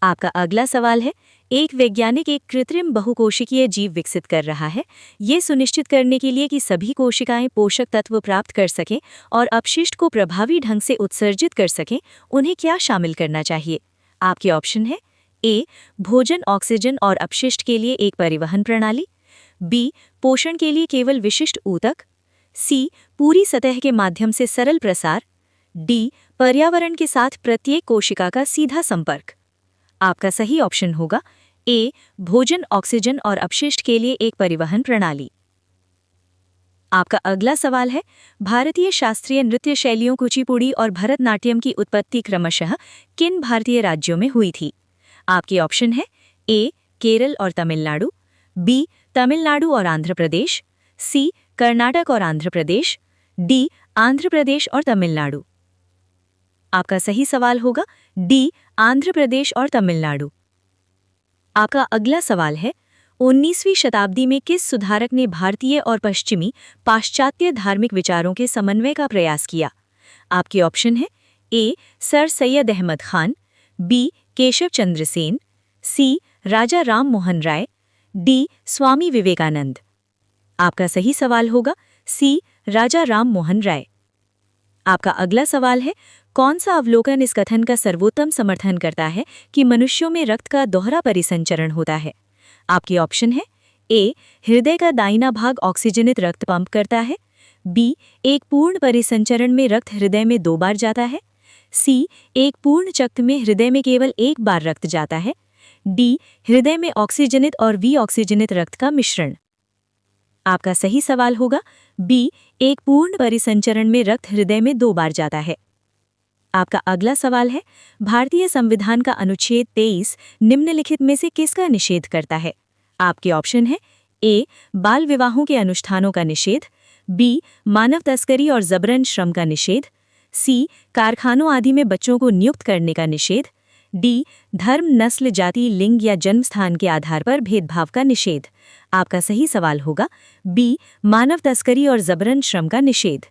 आपका अगला सवाल है, एक वैज्ञानिक एक कृत्रिम बहुकोशिकीय जीव विकसित कर रहा है, ये सुनिश्चित करने के लिए कि सभी कोशिकाएं पोषक तत्व प्राप्त कर सकें और अपशिष्ट को प्रभावी ढंग से उत्सर्जित कर सकें, उन्हें क्या शामिल करना चाहिए? आपके ऑप्शन है ए भोजन, ऑक्सीजन और अपशिष्ट के लिए एक परिवहन प्रणाली, बी पोषण के लिए केवल विशिष्ट ऊतक, सी पूरी सतह के माध्यम से सरल प्रसार, डी पर्यावरण के साथ प्रत्येक कोशिका का सीधा संपर्क। आपका सही ऑप्शन होगा ए भोजन, ऑक्सीजन और अपशिष्ट के लिए एक परिवहन प्रणाली। आपका अगला सवाल है, भारतीय शास्त्रीय नृत्य शैलियों कुचिपुड़ी और भरतनाट्यम की उत्पत्ति क्रमशः किन भारतीय राज्यों में हुई थी? आपके ऑप्शन है ए केरल और तमिलनाडु, बी तमिलनाडु और आंध्र प्रदेश, सी कर्नाटक और आंध्र प्रदेश, डी आंध्र प्रदेश और तमिलनाडु। आपका सही सवाल होगा डी आंध्र प्रदेश और तमिलनाडु। आपका अगला सवाल है, 19वीं शताब्दी में किस सुधारक ने भारतीय और पश्चिमी पाश्चात्य धार्मिक विचारों के समन्वय का प्रयास किया? आपके ऑप्शन है ए सर सैयद अहमद खान, बी केशव चंद्र सेन, सी राजा राम मोहन राय, डी स्वामी विवेकानंद। आपका सही सवाल होगा सी राजा राम मोहन राय। आपका अगला सवाल है, कौन सा अवलोकन इस कथन का सर्वोत्तम समर्थन करता है कि मनुष्यों में रक्त का दोहरा परिसंचरण होता है? आपके ऑप्शन है ए हृदय का दाहिना भाग ऑक्सीजनित रक्त पंप करता है, बी एक पूर्ण परिसंचरण में रक्त हृदय में 2 बार जाता है, सी एक पूर्ण चक्र में हृदय में केवल 1 बार रक्त जाता है, डी हृदय में ऑक्सीजनित और विऑक्सीजनित रक्त का मिश्रण। आपका सही सवाल होगा बी एक पूर्ण परिसंचरण में रक्त हृदय में 2 बार जाता है। आपका अगला सवाल है, भारतीय संविधान का अनुच्छेद 23 निम्नलिखित में से किसका निषेध करता है? आपके ऑप्शन है ए बाल विवाहों के अनुष्ठानों का निषेध, बी मानव तस्करी और जबरन श्रम का निषेध, सी कारखानों आदि में बच्चों को नियुक्त करने का निषेध, डी धर्म, नस्ल, जाति, लिंग या जन्म स्थान के आधार पर भेदभाव का निषेध। आपका सही सवाल होगा बी मानव तस्करी और जबरन श्रम का निषेध।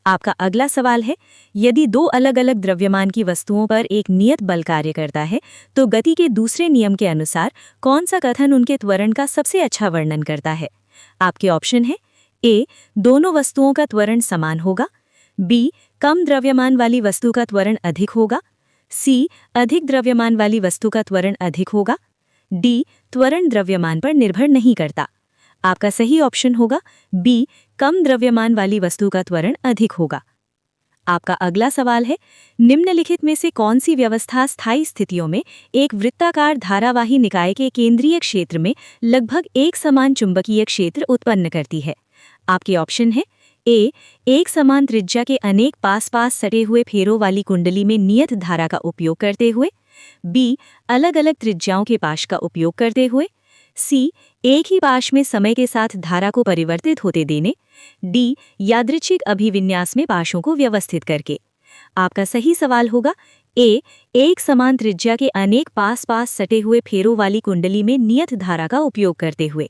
आपका अगला सवाल है, यदि 2 अलग अलग द्रव्यमान की वस्तुओं पर एक नियत बल कार्य करता है तो गति के दूसरे नियम के अनुसार कौन सा कथन उनके त्वरण का सबसे अच्छा वर्णन करता है? आपके ऑप्शन है ए दोनों वस्तुओं का त्वरण समान होगा, बी कम द्रव्यमान वाली वस्तु का त्वरण अधिक होगा, सी अधिक द्रव्यमान वाली वस्तु का त्वरण अधिक होगा, डी त्वरण द्रव्यमान पर निर्भर नहीं करता। आपका सही ऑप्शन होगा बी कम द्रव्यमान वाली वस्तु का त्वरण अधिक होगा। आपका अगला सवाल है, निम्नलिखित में से कौन सी व्यवस्था स्थायी स्थितियों में एक वृत्ताकार धारावाही निकाय के केंद्रीय क्षेत्र में लगभग एक समान चुंबकीय क्षेत्र उत्पन्न करती है? आपके ऑप्शन है ए एक समान त्रिज्या के अनेक पास पास सटे हुए फेरों वाली कुंडली में नियत धारा का उपयोग करते हुए, बी अलग अलग त्रिज्याओं के पाश का उपयोग करते हुए, सी एक ही पाश में समय के साथ धारा को परिवर्तित होते देने, डी यादृच्छिक अभिविन्यास में पाशों को व्यवस्थित करके। आपका सही सवाल होगा ए एक समान त्रिज्या के अनेक पास पास सटे हुए फेरों वाली कुंडली में नियत धारा का उपयोग करते हुए।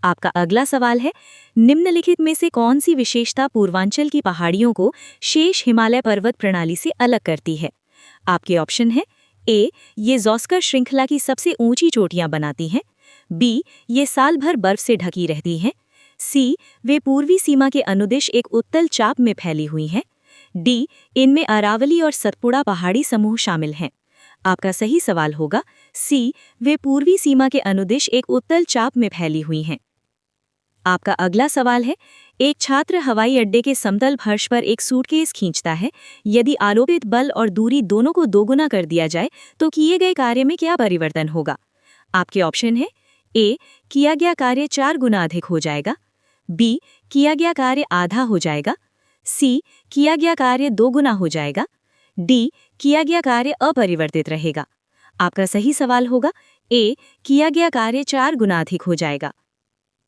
आपका अगला सवाल है, निम्नलिखित में से कौन सी विशेषता पूर्वांचल की पहाड़ियों को शेष हिमालय पर्वत प्रणाली से अलग करती है? आपके ऑप्शन है ए ये ज़ॉस्कर श्रृंखला की सबसे ऊंची चोटियां बनाती हैं, बी ये साल भर बर्फ से ढकी रहती हैं, सी वे पूर्वी सीमा के अनुदिश एक उत्तल चाप में फैली हुई हैं, डी इनमें अरावली और सतपुड़ा पहाड़ी समूह शामिल हैं। आपका सही सवाल होगा सी, वे पूर्वी सीमा के अनुदिश एक उत्तल चाप में फैली हुई हैं। आपका अगला सवाल है, एक छात्र हवाई अड्डे के समतल फर्श पर एक सूटकेस खींचता है। यदि आरोपित बल और दूरी दोनों को दोगुना कर दिया जाए तो किए गए कार्य में क्या परिवर्तन होगा? आपके ऑप्शन है ए, किया गया कार्य 4 गुना अधिक हो जाएगा, बी, किया गया कार्य आधा हो जाएगा, सी, किया गया कार्य 2 गुना हो जाएगा, डी, किया गया कार्य अपरिवर्तित रहेगा। आपका सही सवाल होगा ए, किया गया कार्य 4 गुना अधिक हो जाएगा।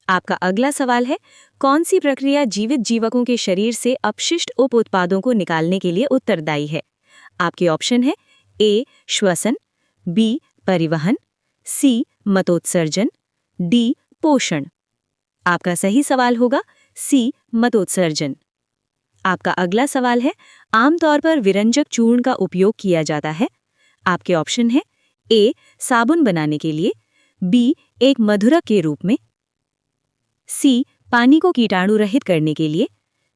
आपका अगला सवाल है, कौन सी प्रक्रिया जीवित जीवकों के शरीर से अपशिष्ट उप उत्पादों को निकालने के लिए उत्तरदायी है? आपके ऑप्शन है ए, श्वसन, बी, परिवहन, सी, मतोत्सर्जन, डी, पोषण। आपका सही सवाल होगा सी, मतोत्सर्जन। आपका अगला सवाल है, आमतौर पर विरंजक चूर्ण का उपयोग किया जाता है। आपके ऑप्शन है ए, साबुन बनाने के लिए, बी, एक मधुरक के रूप में, सी, पानी को कीटाणु रहित करने के लिए,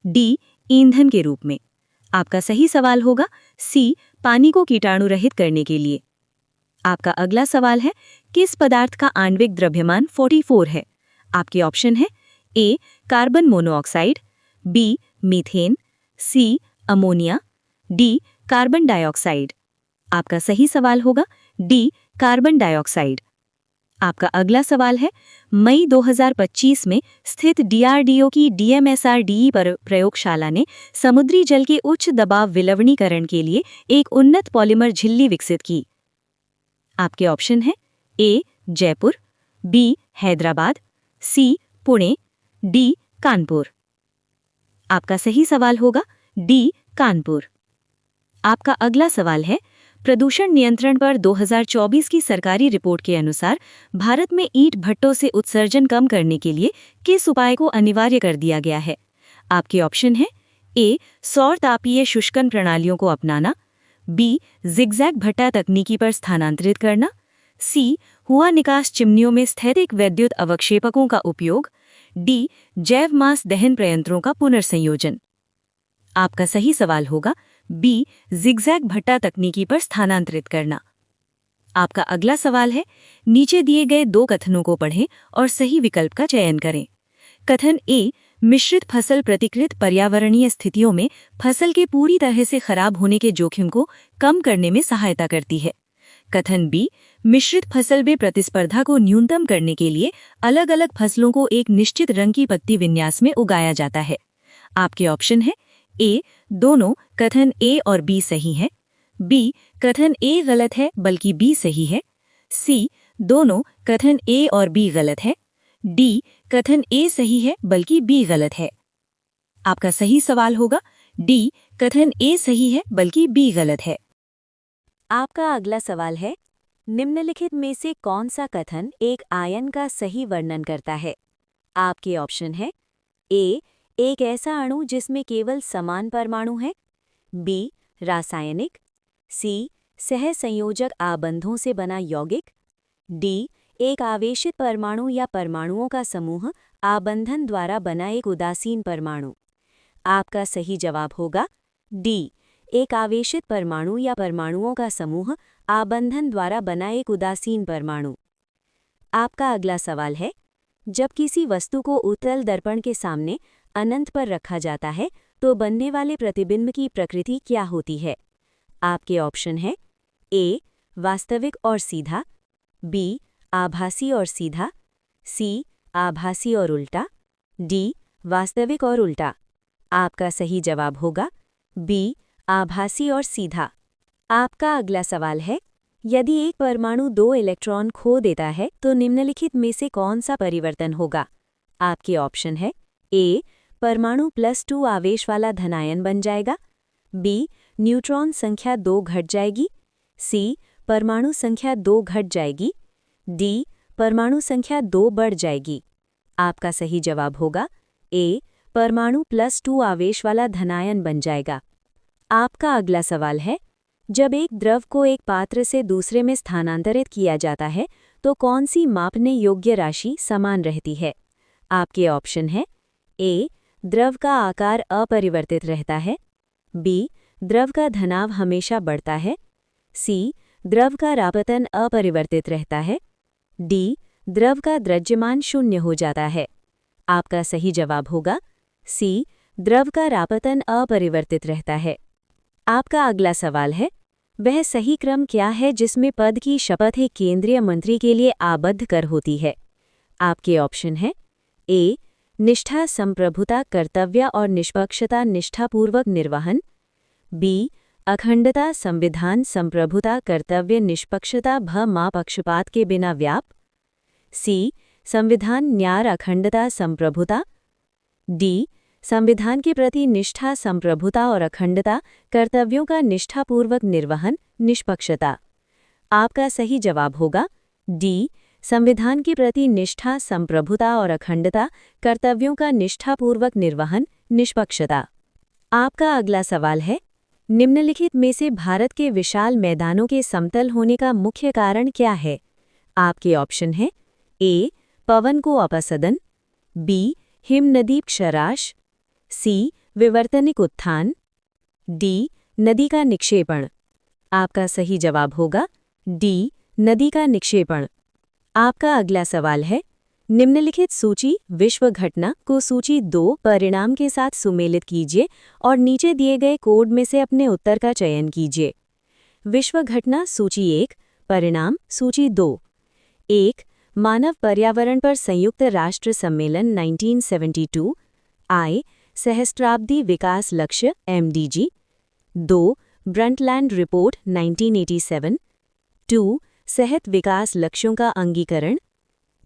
डी, ईंधन के रूप में। आपका सही सवाल होगा सी, पानी को कीटाणु रहित करने के लिए। आपका अगला सवाल है, किस पदार्थ का आणविक द्रव्यमान 44 है? आपके ऑप्शन है ए, कार्बन मोनोऑक्साइड, बी, मीथेन, सी, अमोनिया, डी, कार्बन डाइऑक्साइड। आपका सही सवाल होगा डी, कार्बन डाइऑक्साइड। आपका अगला सवाल है, मई 2025 में स्थित डीआरडीओ की डीएमएसआरडीई पर प्रयोगशाला ने समुद्री जल के उच्च दबाव विलवणीकरण के लिए एक उन्नत पॉलीमर झिल्ली विकसित की। आपके ऑप्शन है ए, जयपुर, बी, हैदराबाद, सी, पुणे, डी, कानपुर। आपका सही सवाल होगा डी, कानपुर। आपका अगला सवाल है, प्रदूषण नियंत्रण पर 2024 की सरकारी रिपोर्ट के अनुसार भारत में ईंट भट्टों से उत्सर्जन कम करने के लिए किस उपाय को अनिवार्य कर दिया गया है? आपके ऑप्शन है ए, सौर तापीय शुष्कन प्रणालियों को अपनाना, बी, जिगजैग भट्टा तकनीकी पर स्थानांतरित करना, सी, हुआ निकास चिमनियों में स्थैतिक वैद्युत अवक्षेपकों का उपयोग, डी, जैव मास दहन प्रयंत्रों का पुनर्संयोजन। आपका सही सवाल होगा बी, जिगजैग भट्टा तकनीकी पर स्थानांतरित करना। आपका अगला सवाल है, नीचे दिए गए 2 कथनों को पढ़ें और सही विकल्प का चयन करें। कथन ए, मिश्रित फसल प्रतिकृत पर्यावरणीय स्थितियों में फसल के पूरी तरह से खराब होने के जोखिम को कम करने में सहायता करती है। कथन बी, मिश्रित फसल में प्रतिस्पर्धा को न्यूनतम करने के लिए अलग अलग फसलों को एक निश्चित रंग की पत्ती विन्यास में उगाया जाता है। आपके ऑप्शन है ए, दोनों कथन ए और बी सही है, बी, कथन ए गलत है बल्कि बी सही है, सी, दोनों कथन ए और बी गलत है, डी, कथन ए सही है बल्कि बी गलत है। आपका सही सवाल होगा डी, कथन ए सही है बल्कि बी गलत है। आपका अगला सवाल है, निम्नलिखित में से कौन सा कथन एक आयन का सही वर्णन करता है? आपके ऑप्शन है ए, एक ऐसा अणु जिसमें केवल समान परमाणु है, बी, रासायनिक, सी, सहसंयोजक आबंधों से बना यौगिक, डी, एक आवेशित परमाणु या परमाणुओं का समूह आबंधन द्वारा बना एक उदासीन परमाणु। आपका सही जवाब होगा डी, एक आवेशित परमाणु या परमाणुओं का समूह आबंधन द्वारा बना एक उदासीन परमाणु। आपका अगला सवाल है, जब किसी वस्तु को उत्तल दर्पण के सामने अनंत पर रखा जाता है तो बनने वाले प्रतिबिंब की प्रकृति क्या होती है? आपके ऑप्शन है ए, वास्तविक और सीधा, बी, आभासी और सीधा, सी, आभासी और उल्टा, डी, वास्तविक और उल्टा। आपका सही जवाब होगा बी, आभासी और सीधा। आपका अगला सवाल है, यदि एक परमाणु 2 इलेक्ट्रॉन खो देता है तो निम्नलिखित में से कौन सा परिवर्तन होगा? आपके ऑप्शन है ए, परमाणु +2 आवेश वाला धनायन बन जाएगा, बी, न्यूट्रॉन संख्या 2 घट जाएगी, सी, परमाणु संख्या 2 घट जाएगी, डी, परमाणु संख्या 2 बढ़ जाएगी। आपका सही जवाब होगा ए, परमाणु +2 आवेश वाला धनायन बन जाएगा। आपका अगला सवाल है, जब एक द्रव को एक पात्र से दूसरे में स्थानांतरित किया जाता है तो कौन सी मापने योग्य राशि समान रहती है? आपके ऑप्शन है ए, द्रव का आकार अपरिवर्तित रहता है, बी, द्रव का धनाव हमेशा बढ़ता है, सी, द्रव का रापतन अपरिवर्तित रहता है। डी, द्रव का द्रव्यमान शून्य हो जाता है। आपका सही जवाब होगा सी, द्रव का रापतन अपरिवर्तित रहता है। आपका अगला सवाल है, वह सही क्रम क्या है जिसमें पद की शपथ एक केंद्रीय मंत्री के लिए आबद्ध कर होती है? आपके ऑप्शन है ए, निष्ठा, संप्रभुता, कर्तव्य और निष्पक्षता निष्ठापूर्वक निर्वहन। बी, अखंडता, संविधान, संप्रभुता, कर्तव्य, निष्पक्षता भ पक्षपात के बिना व्याप। सी, संविधान, न्याय, अखंडता, संप्रभुता। डी, संविधान के प्रति निष्ठा, संप्रभुता और अखंडता, कर्तव्यों का निष्ठापूर्वक निर्वहन, निष्पक्षता। आपका सही जवाब होगा डी, संविधान के प्रति निष्ठा, संप्रभुता और अखंडता, कर्तव्यों का निष्ठापूर्वक निर्वहन, निष्पक्षता। आपका अगला सवाल है, निम्नलिखित में से भारत के विशाल मैदानों के समतल होने का मुख्य कारण क्या है? आपके ऑप्शन है ए, पवन को अपसदन। बी, हिमनदी क्षराश। सी, विवर्तनिक उत्थान। डी, नदी का निक्षेपण। आपका सही जवाब होगा डी, नदी का निक्षेपण। आपका अगला सवाल है, निम्नलिखित सूची विश्व घटना को सूची 2 परिणाम के साथ सुमेलित कीजिए और नीचे दिए गए कोड में से अपने उत्तर का चयन कीजिए। विश्व घटना सूची 1, परिणाम सूची 2। 1, मानव पर्यावरण पर संयुक्त राष्ट्र सम्मेलन 1972 आई, सहस्त्राब्दी विकास लक्ष्य MDG। 2, Brundtland report 1987। 2, सेहत विकास लक्ष्यों का अंगीकरण।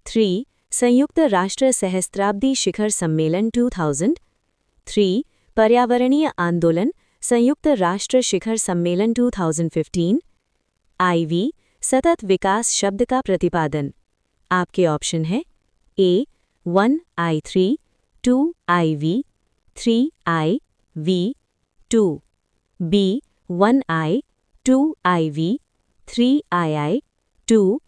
3, संयुक्त राष्ट्र सहस्त्राब्दी शिखर सम्मेलन 2000। 3, पर्यावरणीय आंदोलन संयुक्त राष्ट्र शिखर सम्मेलन 2015। IV, सतत विकास शब्द का प्रतिपादन। आपके ऑप्शन है ए, 1I3, 2IV, 3IV, 2। B, 1I, 2IV, 3II, 2।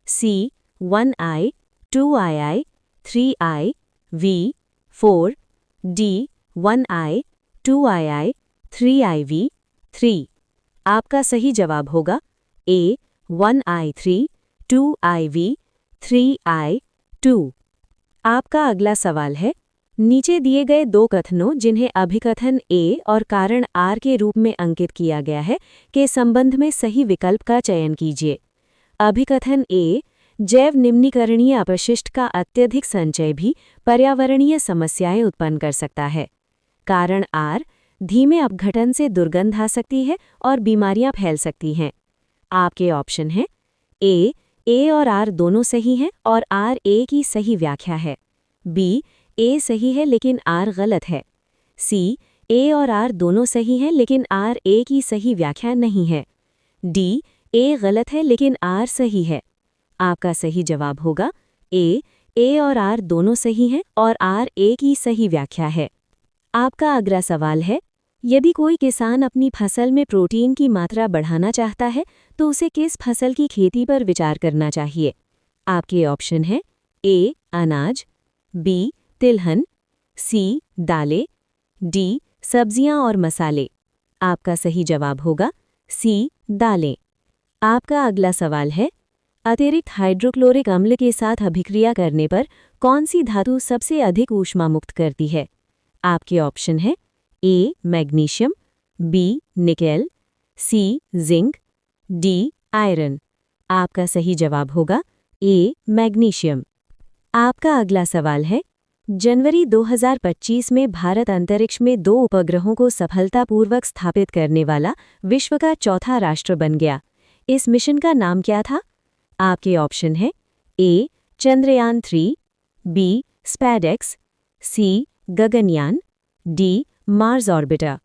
सी, 1I, 2II, 3IV, 4। D, 1I, 2II, 3IV, 3। आपका सही जवाब होगा ए, 1I3, 2IV, 3I2। आपका अगला सवाल है, नीचे दिए गए 2 कथनों जिन्हें अभिकथन ए और कारण आर के रूप में अंकित किया गया है के संबंध में सही विकल्प का चयन कीजिए। अभिकथन ए, जैव निम्नीकरणीय अपशिष्ट का अत्यधिक संचय भी पर्यावरणीय समस्याएं उत्पन्न कर सकता है। कारण आर, धीमे अपघटन से दुर्गंध आ सकती है और बीमारियां फैल सकती हैं। आपके ऑप्शन हैं ए और आर दोनों सही हैं और आर ए की सही व्याख्या है। बी, ए सही है लेकिन आर गलत है। सी, ए और आर दोनों सही हैं लेकिन आर ए की सही व्याख्या नहीं है। डी, ए गलत है लेकिन आर सही है। आपका सही जवाब होगा ए और आर दोनों सही हैं और आर ए की सही व्याख्या है। आपका अगला सवाल है, यदि कोई किसान अपनी फसल में प्रोटीन की मात्रा बढ़ाना चाहता है तो उसे किस फसल की खेती पर विचार करना चाहिए? आपके ऑप्शन है ए, अनाज। बी, तिलहन। सी, दालें। डी, सब्जियां और मसाले। आपका सही जवाब होगा सी, दालें। आपका अगला सवाल है, अतिरिक्त हाइड्रोक्लोरिक अम्ल के साथ अभिक्रिया करने पर कौन सी धातु सबसे अधिक ऊष्मा मुक्त करती है? आपके ऑप्शन है A, magnesium. B, nickel. C, zinc. D, iron. आपका सही जवाब होगा ए, मैग्नीशियम। आपका अगला सवाल है, जनवरी 2025 में भारत अंतरिक्ष में 2 उपग्रहों को सफलतापूर्वक स्थापित करने वाला विश्व का चौथा राष्ट्र बन गया। इस मिशन का नाम क्या था? आपके ऑप्शन है A, Chandrayaan 3। B, SpaDeX. C, Gaganyaan. D, Mars orbiter.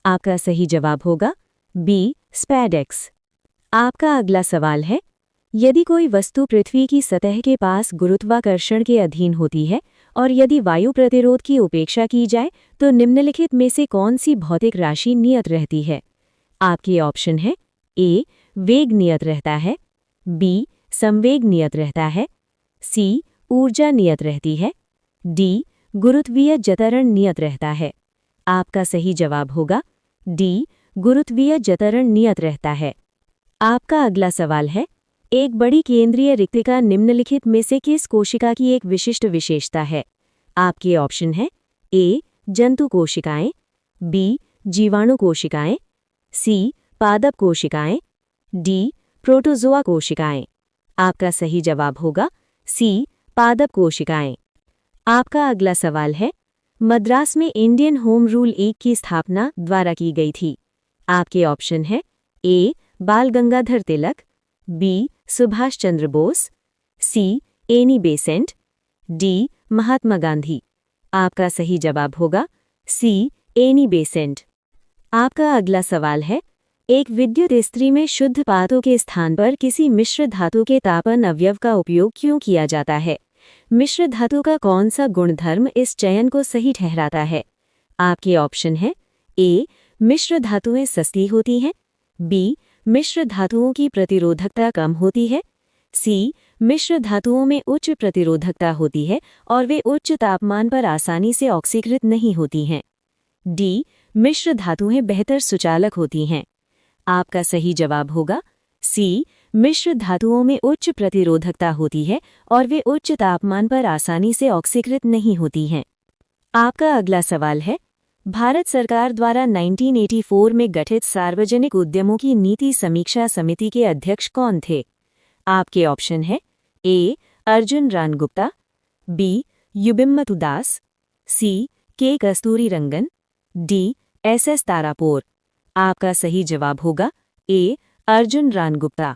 आपका सही जवाब होगा बी, स्पैडेक्स। आपका अगला सवाल है, यदि कोई वस्तु पृथ्वी की सतह के पास गुरुत्वाकर्षण के अधीन होती है और यदि वायु प्रतिरोध की उपेक्षा की जाए तो निम्नलिखित में से कौन सी भौतिक राशि नियत रहती है? आपके ऑप्शन है ए, वेग नियत रहता है। बी, संवेग नियत रहता है। सी, ऊर्जा नियत रहती है। डी, गुरुत्वीय जतरण नियत रहता है। आपका सही जवाब होगा डी, गुरुत्वीय जतरण नियत रहता है। आपका अगला सवाल है, एक बड़ी केंद्रीय रिक्तिका निम्नलिखित में से किस कोशिका की एक विशिष्ट विशेषता है? आपके ऑप्शन है ए. जंतु कोशिकाएं, बी. जीवाणु कोशिकाएं, सी. पादप कोशिकाएं, डी. प्रोटोजोआ कोशिकाएं। आपका सही जवाब होगा सी. पादप कोशिकाएं। आपका अगला सवाल है, मद्रास में इंडियन होम रूल 1 की स्थापना द्वारा की गई थी। आपके ऑप्शन है A. Bal Gangadhar Tilak, B. Subhash Chandra Bose, C. Annie Besant, D. Mahatma Gandhi. आपका सही जवाब होगा सी. Annie Besant. आपका अगला सवाल है, एक विद्युत इस्त्री में शुद्ध पातों के स्थान पर किसी मिश्र धातु के तापन अवयव का उपयोग क्यों किया जाता है? मिश्र धातु का कौन सा गुणधर्म इस चयन को सही ठहराता है? आपके ऑप्शन है ए. मिश्र धातुएं सस्ती होती हैं, बी. मिश्र धातुओं की प्रतिरोधकता कम होती है, सी. मिश्र धातुओं में उच्च प्रतिरोधकता होती है और वे उच्च तापमान पर आसानी से ऑक्सीकृत नहीं होती हैं, डी. मिश्र धातुएं बेहतर सुचालक होती हैं। आपका सही जवाब होगा सी. मिश्र धातुओं में उच्च प्रतिरोधकता होती है और वे उच्च तापमान पर आसानी से ऑक्सीकृत नहीं होती हैं। आपका अगला सवाल है, भारत सरकार द्वारा 1984 में गठित सार्वजनिक उद्यमों की नीति समीक्षा समिति के अध्यक्ष कौन थे? आपके ऑप्शन है ए. अर्जुन राम गुप्ता, बी. युबिमतु दास, सी. के. कस्तूरी रंगन, डी. एस. तारापोर। आपका सही जवाब होगा ए. अर्जुन राम गुप्ता।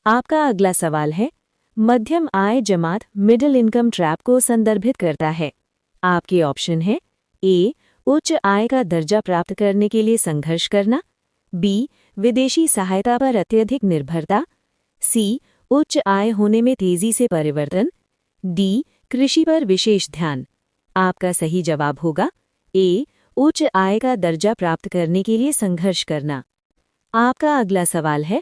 आपका अगला सवाल है, मध्यम आय जमात मिडिल इनकम ट्रैप को संदर्भित करता है। आपके ऑप्शन है ए. उच्च आय का दर्जा प्राप्त करने के लिए संघर्ष करना, बी. विदेशी सहायता पर अत्यधिक निर्भरता, सी. उच्च आय होने में तेजी से परिवर्तन, डी. कृषि पर विशेष ध्यान। आपका सही जवाब होगा ए. उच्च आय का दर्जा प्राप्त करने के लिए संघर्ष करना। आपका अगला सवाल है,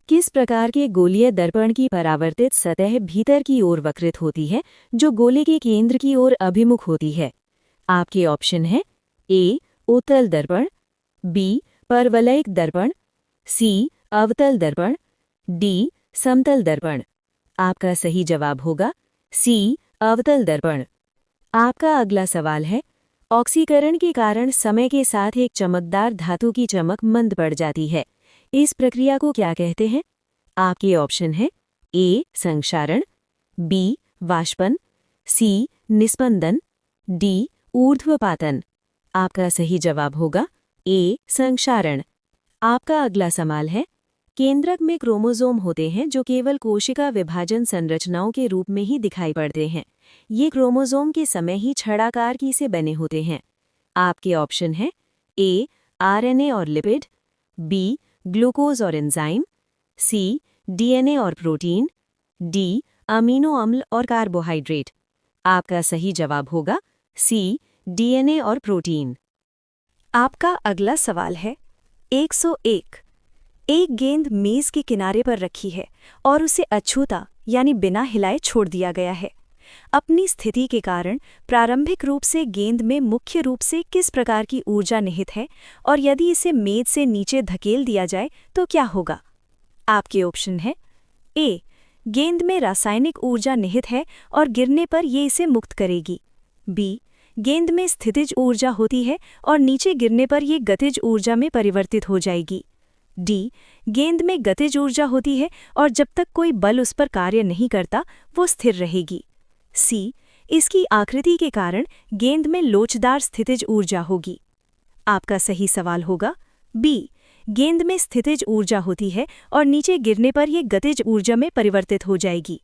किस प्रकार के गोलीय दर्पण की परावर्तित सतह भीतर की ओर वक्रित होती है जो गोले के केंद्र की ओर अभिमुख होती है? आपके ऑप्शन है ए. उत्तल दर्पण, बी. परवलयिक दर्पण, सी. अवतल दर्पण, डी. समतल दर्पण। आपका सही जवाब होगा सी. अवतल दर्पण। आपका अगला सवाल है, ऑक्सीकरण के कारण समय के साथ एक चमकदार धातु की चमक मंद पड़ जाती है। इस प्रक्रिया को क्या कहते हैं? आपके ऑप्शन है ए. संक्षारण, बी. वाष्पन, सी. निस्पंदन, डी. ऊर्ध्वपातन। आपका सही जवाब होगा ए. संक्षारण। आपका अगला सवाल है, केंद्रक में क्रोमोसोम होते हैं जो केवल कोशिका विभाजन संरचनाओं के रूप में ही दिखाई पड़ते हैं। ये क्रोमोसोम के समय ही छड़ाकार की से बने होते हैं। आपके ऑप्शन है ए. आरएनए और लिपिड, बी. ग्लूकोज और एंजाइम, सी. डीएनए और प्रोटीन, डी. अमीनो अम्ल और कार्बोहाइड्रेट। आपका सही जवाब होगा सी. डीएनए और प्रोटीन। आपका अगला सवाल है, 101। एक गेंद मेज के किनारे पर रखी है और उसे अछूता यानी बिना हिलाए छोड़ दिया गया है। अपनी स्थिति के कारण प्रारंभिक रूप से गेंद में मुख्य रूप से किस प्रकार की ऊर्जा निहित है और यदि इसे मेज से नीचे धकेल दिया जाए तो क्या होगा? आपके ऑप्शन है ए. गेंद में रासायनिक ऊर्जा निहित है और गिरने पर ये इसे मुक्त करेगी, बी. गेंद में स्थितिज ऊर्जा होती है और नीचे गिरने पर ये गतिज ऊर्जा में परिवर्तित हो जाएगी, डी. गेंद में गतिज ऊर्जा होती है और जब तक कोई बल उस पर कार्य नहीं करता वो स्थिर रहेगी, सी. इसकी आकृति के कारण गेंद में लोचदार स्थितिज ऊर्जा होगी। आपका सही सवाल होगा बी. गेंद में स्थितिज ऊर्जा होती है और नीचे गिरने पर यह गतिज ऊर्जा में परिवर्तित हो जाएगी।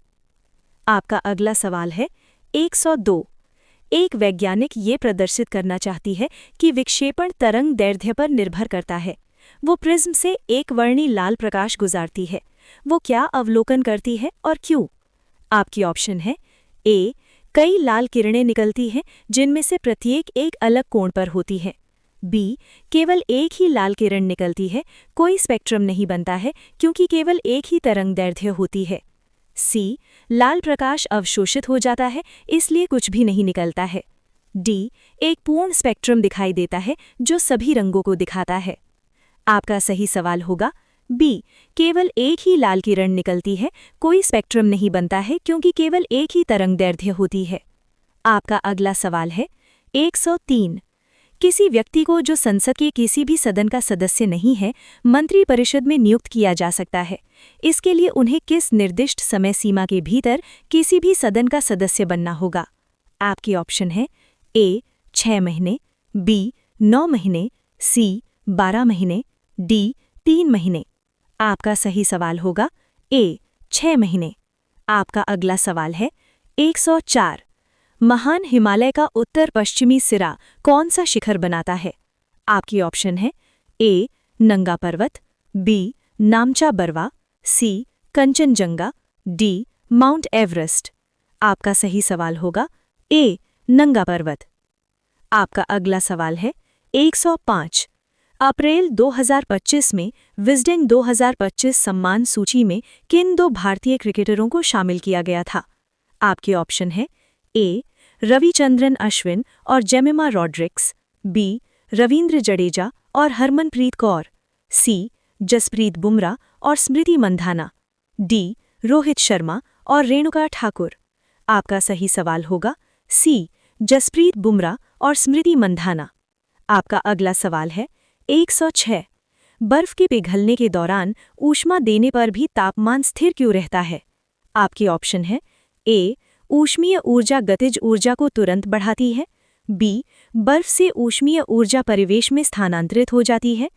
आपका अगला सवाल है 102। एक वैज्ञानिक ये प्रदर्शित करना चाहती है कि विक्षेपण तरंग दैर्ध्य पर निर्भर करता है। वो प्रिज्म से एक वर्णी लाल प्रकाश गुजारती है। वो क्या अवलोकन करती है और क्यों? आपकी ऑप्शन है ए. कई लाल किरणें निकलती हैं जिनमें से प्रत्येक एक अलग कोण पर होती है, बी. केवल एक ही लाल किरण निकलती है, कोई स्पेक्ट्रम नहीं बनता है क्योंकि केवल एक ही तरंग दैर्ध्य होती है, सी. लाल प्रकाश अवशोषित हो जाता है इसलिए कुछ भी नहीं निकलता है, डी. एक पूर्ण स्पेक्ट्रम दिखाई देता है जो सभी रंगों को दिखाता है। आपका सही सवाल होगा बी, केवल एक ही लाल किरण निकलती है, कोई स्पेक्ट्रम नहीं बनता है क्योंकि केवल एक ही तरंगदैर्घ्य होती है। आपका अगला सवाल है 103। किसी व्यक्ति को जो संसद के किसी भी सदन का सदस्य नहीं है, मंत्रिपरिषद में नियुक्त किया जा सकता है। इसके लिए उन्हें किस निर्दिष्ट समय सीमा के भीतर किसी भी सदन का सदस्य बनना होगा? आपके ऑप्शन है ए 6 महीने, बी 9 महीने, सी 12 महीने, डी 3 महीने। आपका सही सवाल होगा ए 6 महीने। आपका अगला सवाल है 104। महान हिमालय का उत्तर पश्चिमी सिरा कौन सा शिखर बनाता है? आपकी ऑप्शन है ए नंगा पर्वत, बी नामचा बरवा, सी कंचनजंगा, डी माउंट एवरेस्ट। आपका सही सवाल होगा ए नंगा पर्वत। आपका अगला सवाल है 105। अप्रैल 2025 में विजडन 2025 सम्मान सूची में किन 2 भारतीय क्रिकेटरों को शामिल किया गया था? आपके ऑप्शन है ए रविचंद्रन अश्विन और जेमिमा रॉड्रिक्स, बी रवींद्र जडेजा और हरमनप्रीत कौर, सी जसप्रीत बुमराह और स्मृति मंधाना, डी रोहित शर्मा और रेणुका ठाकुर। आपका सही सवाल होगा सी जसप्रीत बुमराह और स्मृति मंधाना। आपका अगला सवाल है 106। बर्फ के पिघलने के दौरान ऊष्मा देने पर भी तापमान स्थिर क्यों रहता है? आपके ऑप्शन है ए ऊष्मीय ऊर्जा गतिज ऊर्जा को तुरंत बढ़ाती है, बी बर्फ से ऊष्मीय ऊर्जा परिवेश में स्थानांतरित हो जाती है,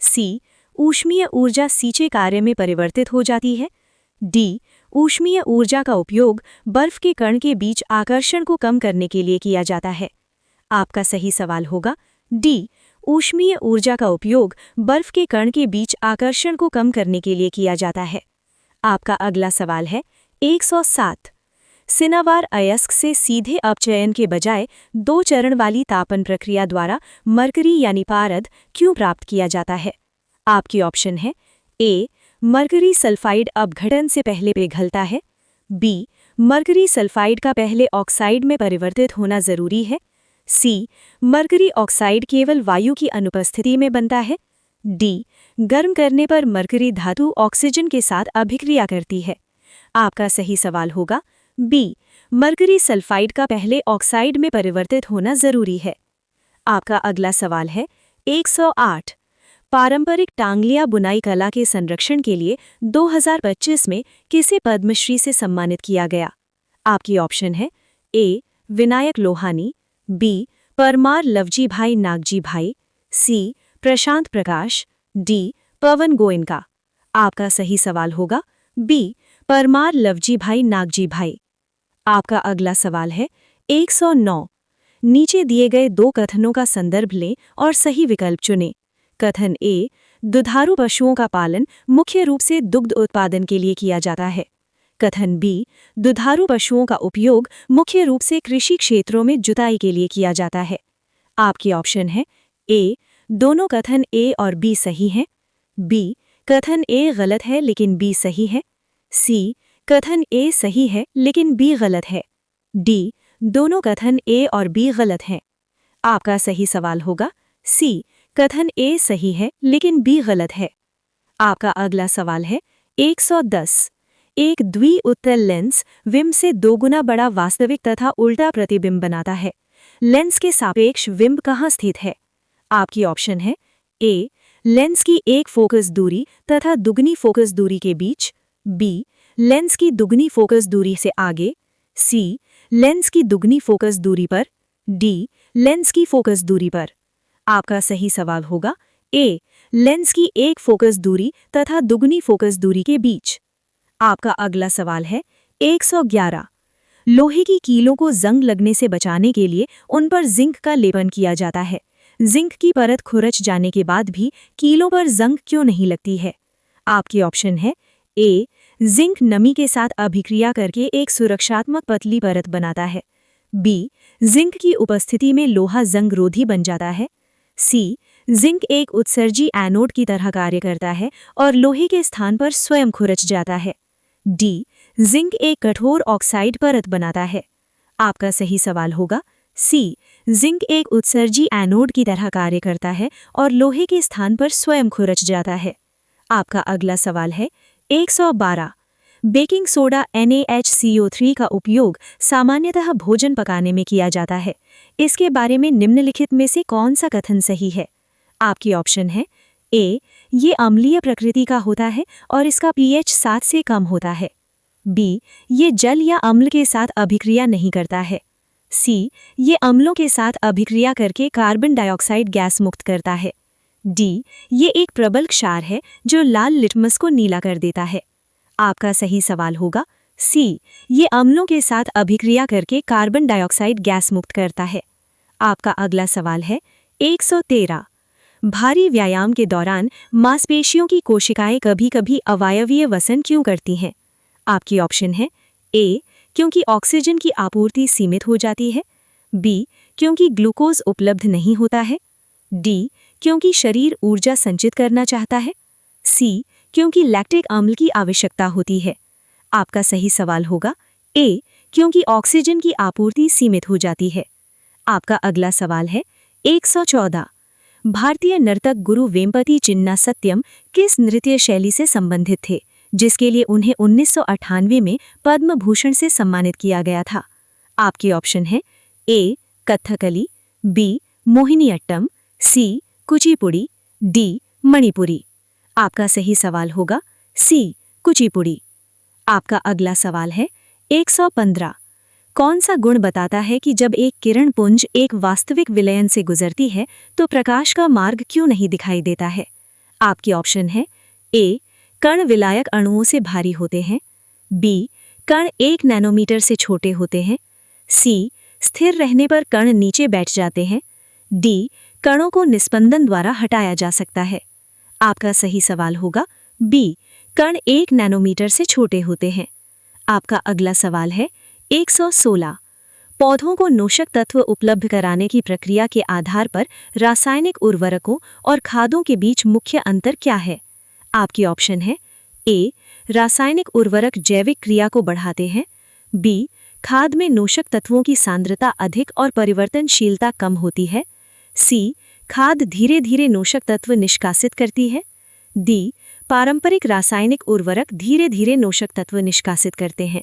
सी ऊष्मीय ऊर्जा सींचे कार्य में परिवर्तित हो जाती है, डी ऊष्मीय ऊर्जा का उपयोग बर्फ के कण के बीच आकर्षण को कम करने के लिए किया जाता है। आपका सही सवाल होगा डी ऊष्मीय ऊर्जा का उपयोग बर्फ के कण के बीच आकर्षण को कम करने के लिए किया जाता है। आपका अगला सवाल है 107। सिनावार अयस्क से सीधे अपचयन के बजाय 2 चरण वाली तापन प्रक्रिया द्वारा मरकरी यानी पारद क्यों प्राप्त किया जाता है? आपकी ऑप्शन है ए मरकरी सल्फाइड अपघटन से पहले पिघलता है, बी मरकरी सल्फाइड का पहले ऑक्साइड में परिवर्तित होना जरूरी है, सी मरकरी ऑक्साइड केवल वायु की अनुपस्थिति में बनता है, डी गर्म करने पर मरकरी धातु ऑक्सीजन के साथ अभिक्रिया करती है। आपका सही सवाल होगा बी मरकरी सल्फाइड का पहले ऑक्साइड में परिवर्तित होना जरूरी है। आपका अगला सवाल है 108। पारंपरिक टांगलिया बुनाई कला के संरक्षण के लिए 2025 में किसे पद्मश्री से सम्मानित किया गया? आपकी ऑप्शन है ए विनायक लोहानी, बी परमार लवजी भाई नागजी भाई, सी प्रशांत प्रकाश, डी पवन गोयनका। आपका सही सवाल होगा बी परमार लवजी भाई नागजी भाई। आपका अगला सवाल है 109। नीचे दिए गए 2 कथनों का संदर्भ लें और सही विकल्प चुनें। कथन ए दुधारू पशुओं का पालन मुख्य रूप से दुग्ध उत्पादन के लिए किया जाता है। कथन बी दुधारू पशुओं का उपयोग मुख्य रूप से कृषि क्षेत्रों में जुताई के लिए किया जाता है। आपकी ऑप्शन है ए दोनों कथन ए और बी सही हैं, बी कथन ए गलत है लेकिन बी सही है, सी कथन ए सही है लेकिन बी गलत है, डी दोनों कथन ए और बी गलत हैं। आपका सही सवाल होगा सी कथन ए सही है लेकिन बी गलत है। आपका अगला सवाल है 110। एक द्वि-उत्तल लेंस विम से 2 गुना बड़ा वास्तविक तथा उल्टा प्रतिबिंब बनाता है। लेंस के सापेक्ष विम्ब कहाँ स्थित है? आपकी ऑप्शन है ए लेंस की एक फोकस दूरी तथा दुगनी फोकस दूरी के बीच, बी लेंस की दुगनी फोकस दूरी से आगे, सी लेंस की दुगनी फोकस दूरी पर, डी लेंस की फोकस दूरी पर। आपका सही सवाल होगा ए लेंस की एक फोकस दूरी तथा दुगनी फोकस दूरी के बीच। आपका अगला सवाल है 111। लोहे की कीलों को जंग लगने से बचाने के लिए उन पर जिंक का लेपन किया जाता है। जिंक की परत खुरच जाने के बाद भी कीलों पर जंग क्यों नहीं लगती है? आपकी ऑप्शन है ए जिंक नमी के साथ अभिक्रिया करके एक सुरक्षात्मक पतली परत बनाता है, बी जिंक की उपस्थिति में लोहा जंग रोधी बन जाता है, सी जिंक एक उत्सर्जी एनोड की तरह कार्य करता है और लोहे के स्थान पर स्वयं खुरच जाता है, डी जिंक एक कठोर ऑक्साइड परत बनाता है। आपका सही सवाल होगा सी जिंक एक उत्सर्जी एनोड की तरह कार्य करता है और लोहे के स्थान पर स्वयं खुरच जाता है। आपका अगला सवाल है 112। बेकिंग सोडा NaHCO3 का उपयोग सामान्यतः भोजन पकाने में किया जाता है। इसके बारे में निम्नलिखित में से कौन सा कथन सही है? आपकी ऑप्शन है ए, ये अम्लीय प्रकृति का होता है और इसका pH 7 से कम होता है। बी, ये जल या अम्ल के साथ अभिक्रिया नहीं करता है। सी, ये अम्लों के साथ अभिक्रिया करके कार्बन डाइऑक्साइड गैस मुक्त करता है। डी, ये एक प्रबल क्षार है जो लाल लिटमस को नीला कर देता है। आपका सही सवाल होगा सी, ये अम्लों के साथ अभिक्रिया करके कार्बन डाइऑक्साइड गैस मुक्त करता है। आपका अगला सवाल है 113। भारी व्यायाम के दौरान मांसपेशियों की कोशिकाएं कभी-कभी अवयवीय वसन क्यों करती हैं? आपकी ऑप्शन है ए, क्योंकि ऑक्सीजन की आपूर्ति सीमित हो जाती है। बी, क्योंकि ग्लूकोज उपलब्ध नहीं होता है। डी, क्योंकि शरीर ऊर्जा संचित करना चाहता है। सी, क्योंकि लैक्टिक अम्ल की आवश्यकता होती है। आपका सही सवाल होगा ए, क्योंकि ऑक्सीजन की आपूर्ति सीमित हो जाती है। आपका अगला सवाल है 114। भारतीय नर्तक गुरु वेम्पति चिन्ना सत्यम किस नृत्य शैली से संबंधित थे, जिसके लिए उन्हें 1998 में पद्म भूषण से सम्मानित किया गया था? आपके ऑप्शन है ए, कथकली, बी, मोहिनीअट्टम, सी, कुचिपुड़ी, डी, मणिपुरी। आपका सही सवाल होगा सी, कुचिपुड़ी। आपका अगला सवाल है 115। कौन सा गुण बताता है कि जब एक किरण पुंज एक वास्तविक विलयन से गुजरती है तो प्रकाश का मार्ग क्यों नहीं दिखाई देता है? आपके ऑप्शन है ए, कण विलायक अणुओं से भारी होते हैं। बी, कण 1 नैनोमीटर से छोटे होते हैं। सी, स्थिर रहने पर कण नीचे बैठ जाते हैं। डी, कणों को निस्पंदन द्वारा हटाया जा सकता है। आपका सही सवाल होगा बी, कण 1 नैनोमीटर से छोटे होते हैं। आपका अगला सवाल है 116। पौधों को नोशक तत्व उपलब्ध कराने की प्रक्रिया के आधार पर रासायनिक उर्वरकों और खादों के बीच मुख्य अंतर क्या है? आपकी ऑप्शन है ए, रासायनिक उर्वरक जैविक क्रिया को बढ़ाते हैं। बी, खाद में नोशक तत्वों की सांद्रता अधिक और परिवर्तनशीलता कम होती है। सी, खाद धीरे धीरे नोशक तत्व निष्कासित करती है। डी, पारंपरिक रासायनिक उर्वरक धीरे धीरे नोशक तत्व निष्कासित करते हैं।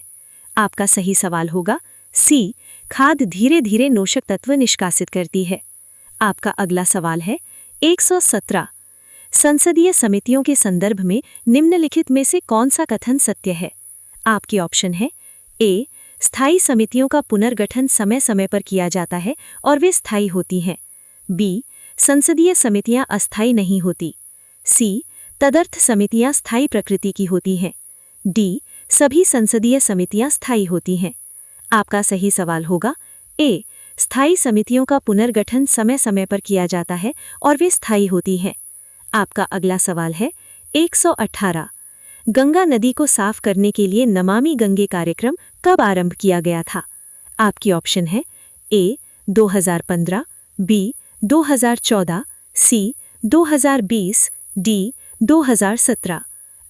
आपका सही सवाल होगा सी, खाद धीरे धीरे नोशक तत्व निष्कासित करती है। आपका अगला सवाल है 117। संसदीय समितियों के संदर्भ में निम्नलिखित में से कौन सा कथन सत्य है? आपके ऑप्शन है ए, स्थायी समितियों का पुनर्गठन समय समय पर किया जाता है और वे स्थायी होती हैं। बी, संसदीय समितियां अस्थायी नहीं होती। सी, तदर्थ समितियां स्थायी प्रकृति की होती हैं। डी, सभी संसदीय समितियां स्थायी होती हैं। आपका सही सवाल होगा ए, स्थायी समितियों का पुनर्गठन समय समय पर किया जाता है और वे स्थायी होती हैं। आपका अगला सवाल है 118। गंगा नदी को साफ करने के लिए नमामि गंगे कार्यक्रम कब आरंभ किया गया था? आपकी ऑप्शन है ए, 2015, बी, 2014, सी, 2020, डी, 2017।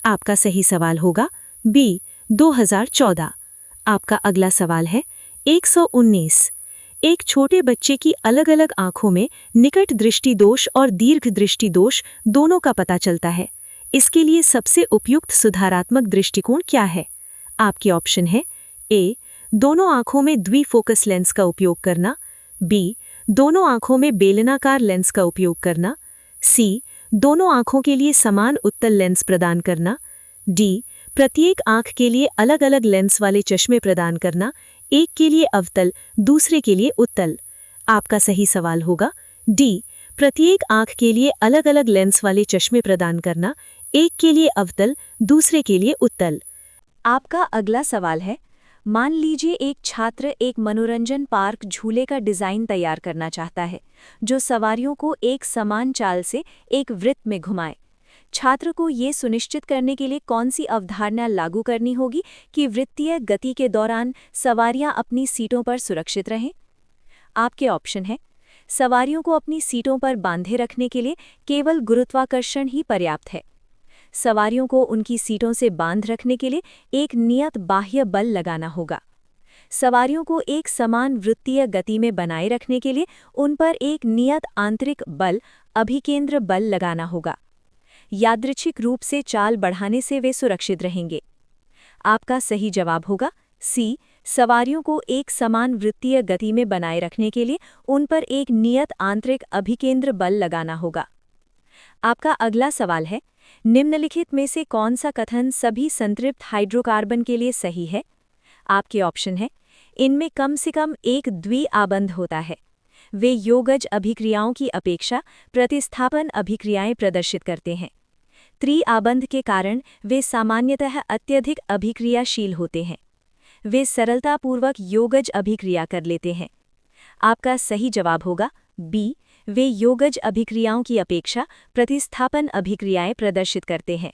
आपका सही सवाल होगा बी, 2014। आपका अगला सवाल है 119। एक छोटे बच्चे की अलग अलग आंखों में निकट दृष्टि दोष और दीर्घ दृष्टि दोष दोनों का पता चलता है। इसके लिए सबसे उपयुक्त सुधारात्मक दृष्टिकोण क्या है? आपके ऑप्शन है ए, दोनों आंखों में द्विफोकस लेंस का उपयोग करना। बी, दोनों आंखों में बेलनाकार लेंस का उपयोग करना। सी, दोनों आंखों के लिए समान उत्तल लेंस प्रदान करना। डी, प्रत्येक आंख के लिए अलग अलग लेंस वाले चश्मे प्रदान करना, एक के लिए अवतल दूसरे के लिए उत्तल। आपका सही सवाल होगा डी, प्रत्येक आंख के लिए अलग अलग लेंस वाले चश्मे प्रदान करना, एक के लिए अवतल दूसरे के लिए उत्तल। आपका अगला सवाल है, मान लीजिए एक छात्र एक मनोरंजन पार्क झूले का डिज़ाइन तैयार करना चाहता है जो सवारियों को एक समान चाल से एक वृत्त में घुमाए। छात्र को ये सुनिश्चित करने के लिए कौन सी अवधारणा लागू करनी होगी कि वृत्तीय गति के दौरान सवारियां अपनी सीटों पर सुरक्षित रहें? आपके ऑप्शन हैं, सवारियों को अपनी सीटों पर बांधे रखने के लिए केवल गुरुत्वाकर्षण ही पर्याप्त है। सवारियों को उनकी सीटों से बांध रखने के लिए एक नियत बाह्य बल लगाना होगा। सवारियों को एक समान वृत्तीय गति में बनाए रखने के लिए उन पर एक नियत आंतरिक बल, अभिकेंद्र बल लगाना होगा। यादृच्छिक रूप से चाल बढ़ाने से वे सुरक्षित रहेंगे। आपका सही जवाब होगा सी, सवारियों को एक समान वृत्तीय गति में बनाए रखने के लिए उन पर एक नियत आंतरिक अभिकेंद्र बल लगाना होगा। आपका अगला सवाल है, निम्नलिखित में से कौन सा कथन सभी संतृप्त हाइड्रोकार्बन के लिए सही है? आपके ऑप्शन है, इनमें कम से कम एक द्विआबंध होता है। वे योगज अभिक्रियाओं की अपेक्षा प्रतिस्थापन अभिक्रियाएं प्रदर्शित करते हैं। त्रिआबंध के कारण वे सामान्यतः अत्यधिक अभिक्रियाशील होते हैं। वे सरलतापूर्वक योगज अभिक्रिया कर लेते हैं। आपका सही जवाब होगा बी, वे योगज अभिक्रियाओं की अपेक्षा प्रतिस्थापन अभिक्रियाएं प्रदर्शित करते हैं।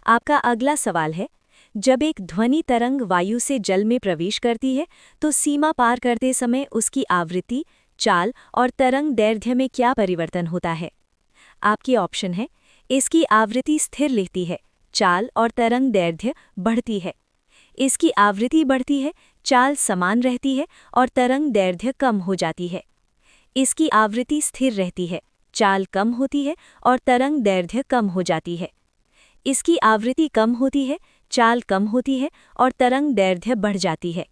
आपका अगला सवाल है, जब एक ध्वनि तरंग वायु से जल में प्रवेश करती है तो सीमा पार करते समय उसकी आवृत्ति, चाल और तरंग दैर्घ्य में क्या परिवर्तन होता है? आपके ऑप्शन है, इसकी आवृत्ति स्थिर रहती है, चाल और तरंग दैर्घ्य बढ़ती है। इसकी आवृत्ति बढ़ती है, चाल समान रहती है और तरंग दैर्घ्य कम हो जाती है। इसकी आवृत्ति स्थिर रहती है, चाल कम होती है और तरंग दैर्घ्य कम हो जाती है। इसकी आवृत्ति कम होती है, चाल कम होती है और तरंग दैर्घ्य बढ़ जाती है।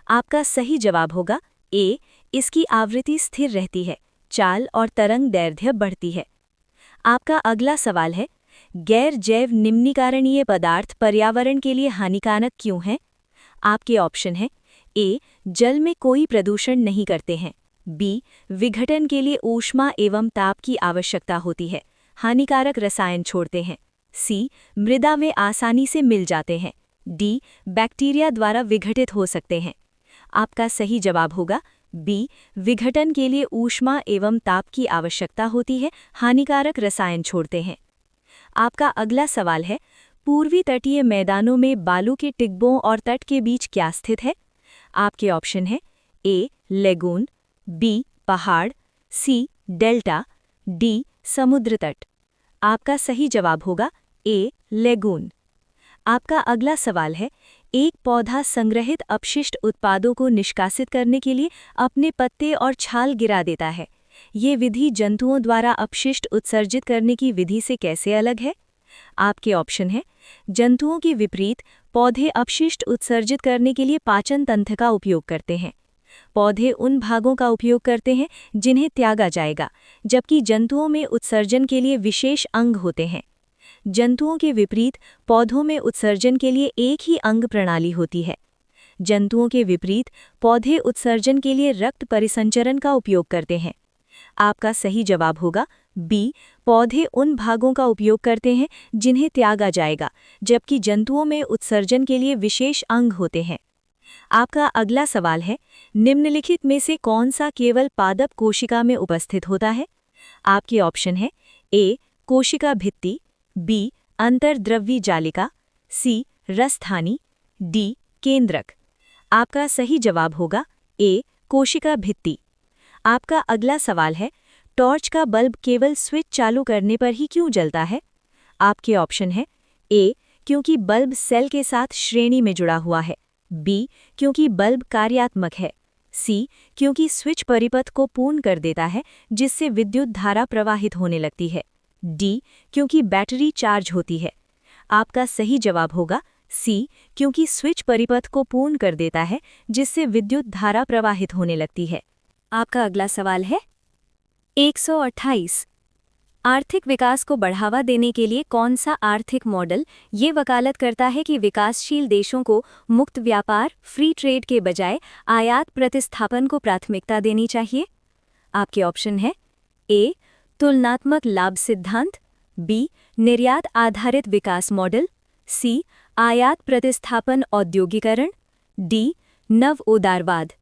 आपका सही जवाब होगा ए, इसकी आवृत्ति स्थिर रहती है, चाल और तरंग दैर्घ्य बढ़ती है। आपका अगला सवाल है, गैर जैव निम्नीकरणीय पदार्थ पर्यावरण के लिए हानिकारक क्यों हैं? आपके ऑप्शन है, ए, जल में कोई प्रदूषण नहीं करते हैं, बी, विघटन के लिए ऊष्मा एवं ताप की आवश्यकता होती है, हानिकारक रसायन छोड़ते हैं, सी, मृदा में आसानी से मिल जाते हैं, डी, बैक्टीरिया द्वारा विघटित हो सकते हैं। आपका सही जवाब होगा बी, विघटन के लिए ऊष्मा एवं ताप की आवश्यकता होती है, हानिकारक रसायन छोड़ते हैं। आपका अगला सवाल है, पूर्वी तटीय मैदानों में बालू के टिब्बों और तट के बीच क्या स्थित है? आपके ऑप्शन है, ए, लेगून, बी, पहाड़, सी, डेल्टा, डी, समुद्र तट। आपका सही जवाब होगा ए, लेगून। आपका अगला सवाल है, एक पौधा संग्रहित अपशिष्ट उत्पादों को निष्कासित करने के लिए अपने पत्ते और छाल गिरा देता है। ये विधि जंतुओं द्वारा अपशिष्ट उत्सर्जित करने की विधि से कैसे अलग है? आपके ऑप्शन है, जंतुओं के विपरीत पौधे अपशिष्ट उत्सर्जित करने के लिए पाचन तंत्र का उपयोग करते हैं। पौधे उन भागों का उपयोग करते हैं जिन्हें त्यागा जाएगा, जबकि जंतुओं में उत्सर्जन के लिए विशेष अंग होते हैं। जंतुओं के विपरीत पौधों में उत्सर्जन के लिए एक ही अंग प्रणाली होती है। जंतुओं के विपरीत पौधे उत्सर्जन के लिए रक्त परिसंचरण का उपयोग करते हैं। आपका सही जवाब होगा बी, पौधे उन भागों का उपयोग करते हैं जिन्हें त्यागा जाएगा, जबकि जंतुओं में उत्सर्जन के लिए विशेष अंग होते हैं। आपका अगला सवाल है, निम्नलिखित में से कौन सा केवल पादप कोशिका में उपस्थित होता है? आपके ऑप्शन है, ए, कोशिका भित्ति, बी, अंतर्द्रव्यी जालिका, सी, रसस्थानी, डी, केंद्रक। आपका सही जवाब होगा ए, कोशिका भित्ति। आपका अगला सवाल है, टॉर्च का बल्ब केवल स्विच चालू करने पर ही क्यों जलता है? आपके ऑप्शन है, ए, क्योंकि बल्ब सेल के साथ श्रेणी में जुड़ा हुआ है, बी, क्योंकि बल्ब कार्यात्मक है, सी, क्योंकि स्विच परिपथ को पूर्ण कर देता है जिससे विद्युत धारा प्रवाहित होने लगती है, डी, क्योंकि बैटरी चार्ज होती है। आपका सही जवाब होगा सी, क्योंकि स्विच परिपथ को पूर्ण कर देता है जिससे विद्युत धारा प्रवाहित होने लगती है। आपका अगला सवाल है 128। आर्थिक विकास को बढ़ावा देने के लिए कौन सा आर्थिक मॉडल ये वकालत करता है कि विकासशील देशों को मुक्त व्यापार फ्री ट्रेड के बजाय आयात प्रतिस्थापन को प्राथमिकता देनी चाहिए? आपके ऑप्शन है, ए, तुलनात्मक लाभ सिद्धांत, बी, निर्यात आधारित विकास मॉडल, सी, आयात प्रतिस्थापन औद्योगिकरण, डी, नव उदारवाद।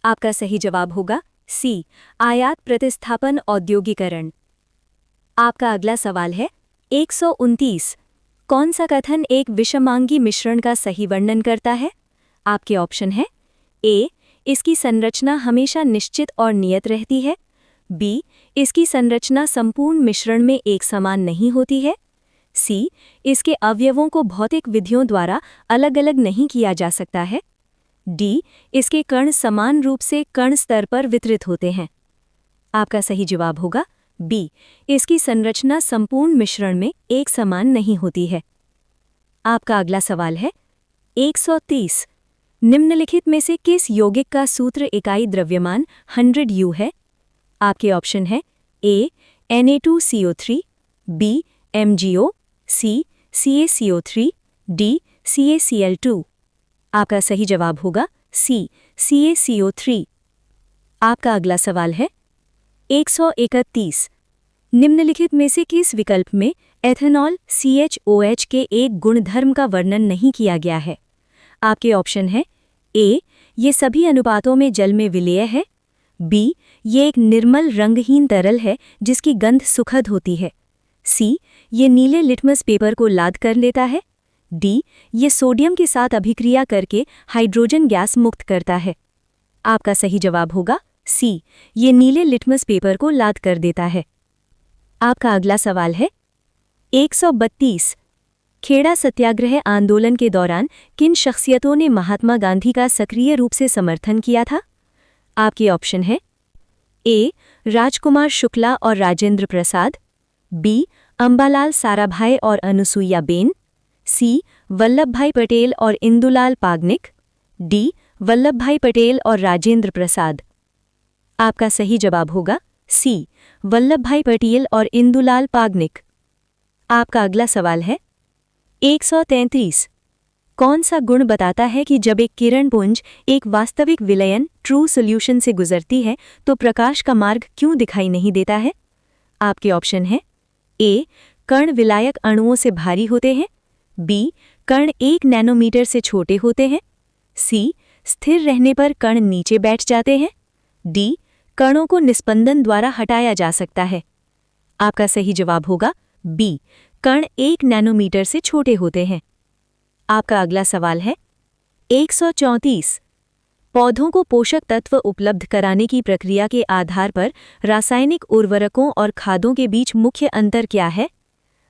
आपका सही जवाब होगा सी, आयात प्रतिस्थापन औद्योगिकरण। आपका अगला सवाल है 129। कौन सा कथन एक विषमांगी मिश्रण का सही वर्णन करता है? आपके ऑप्शन है, ए, इसकी संरचना हमेशा निश्चित और नियत रहती है, बी, इसकी संरचना संपूर्ण मिश्रण में एक समान नहीं होती है, सी, इसके अवयवों को भौतिक विधियों द्वारा अलग अलग नहीं किया जा सकता है, डी, इसके कण समान रूप से कण स्तर पर वितरित होते हैं। आपका सही जवाब होगा बी, इसकी संरचना संपूर्ण मिश्रण में एक समान नहीं होती है। आपका अगला सवाल है 130। निम्नलिखित में से किस यौगिक का सूत्र इकाई द्रव्यमान 100 U है? आपके ऑप्शन है ए Na2CO3, बी MgO, सी CaCO3, डी CaCl2। आपका सही जवाब होगा सी CaCO3। आपका अगला सवाल है 131। निम्नलिखित में से किस विकल्प में एथेनॉल CHOH के एक गुणधर्म का वर्णन नहीं किया गया है? आपके ऑप्शन है ए, ये सभी अनुपातों में जल में विलेय है, बी, ये एक निर्मल रंगहीन तरल है जिसकी गंध सुखद होती है, सी, ये नीले लिटमस पेपर को लाद कर लेता है, डी, ये सोडियम के साथ अभिक्रिया करके हाइड्रोजन गैस मुक्त करता है। आपका सही जवाब होगा सी, ये नीले लिटमस पेपर को लाद कर देता है। आपका अगला सवाल है 132। खेड़ा सत्याग्रह आंदोलन के दौरान किन शख्सियतों ने महात्मा गांधी का सक्रिय रूप से समर्थन किया था? आपके ऑप्शन है ए, राजकुमार शुक्ला और राजेंद्र प्रसाद, बी, अंबालाल साराभाई और अनुसुईया बेन, सी, वल्लभभाई पटेल और इंदुलाल पागनिक, डी, वल्लभभाई पटेल और राजेंद्र प्रसाद। आपका सही जवाब होगा सी, वल्लभभाई पटेल और इंदुलाल पागनिक। आपका अगला सवाल है 133। कौन सा गुण बताता है कि जब एक किरणपुंज एक वास्तविक विलयन ट्रू सॉल्यूशन से गुजरती है तो प्रकाश का मार्ग क्यों दिखाई नहीं देता है? आपके ऑप्शन है ए, कण विलायक अणुओं से भारी होते हैं, बी, कण 1 नैनोमीटर से छोटे होते हैं, सी, स्थिर रहने पर कण नीचे बैठ जाते हैं, डी, कणों को निस्पंदन द्वारा हटाया जा सकता है। आपका सही जवाब होगा बी, कण 1 नैनोमीटर से छोटे होते हैं। आपका अगला सवाल है 134। पौधों को पोषक तत्व उपलब्ध कराने की प्रक्रिया के आधार पर रासायनिक उर्वरकों और खादों के बीच मुख्य अंतर क्या है?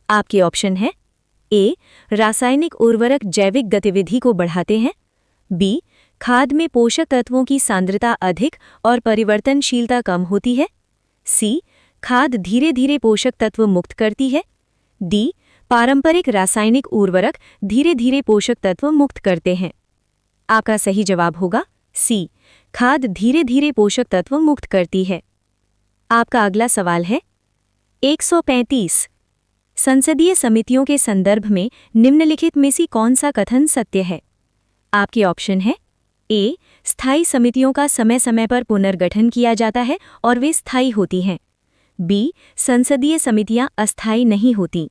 आपके ऑप्शन है ए, रासायनिक उर्वरक जैविक गतिविधि को बढ़ाते हैं, बी, खाद में पोषक तत्वों की सांद्रता अधिक और परिवर्तनशीलता कम होती है, सी, खाद धीरे धीरे पोषक तत्व मुक्त करती है, डी, पारंपरिक रासायनिक उर्वरक धीरे धीरे पोषक तत्व मुक्त करते हैं। आपका सही जवाब होगा सी, खाद धीरे धीरे पोषक तत्व मुक्त करती है। आपका अगला सवाल है 135। संसदीय समितियों के संदर्भ में निम्नलिखित में से कौन सा कथन सत्य है? आपके ऑप्शन है ए, स्थायी समितियों का समय समय पर पुनर्गठन किया जाता है और वे स्थायी होती हैं, बी, संसदीय समितियां अस्थायी नहीं होती,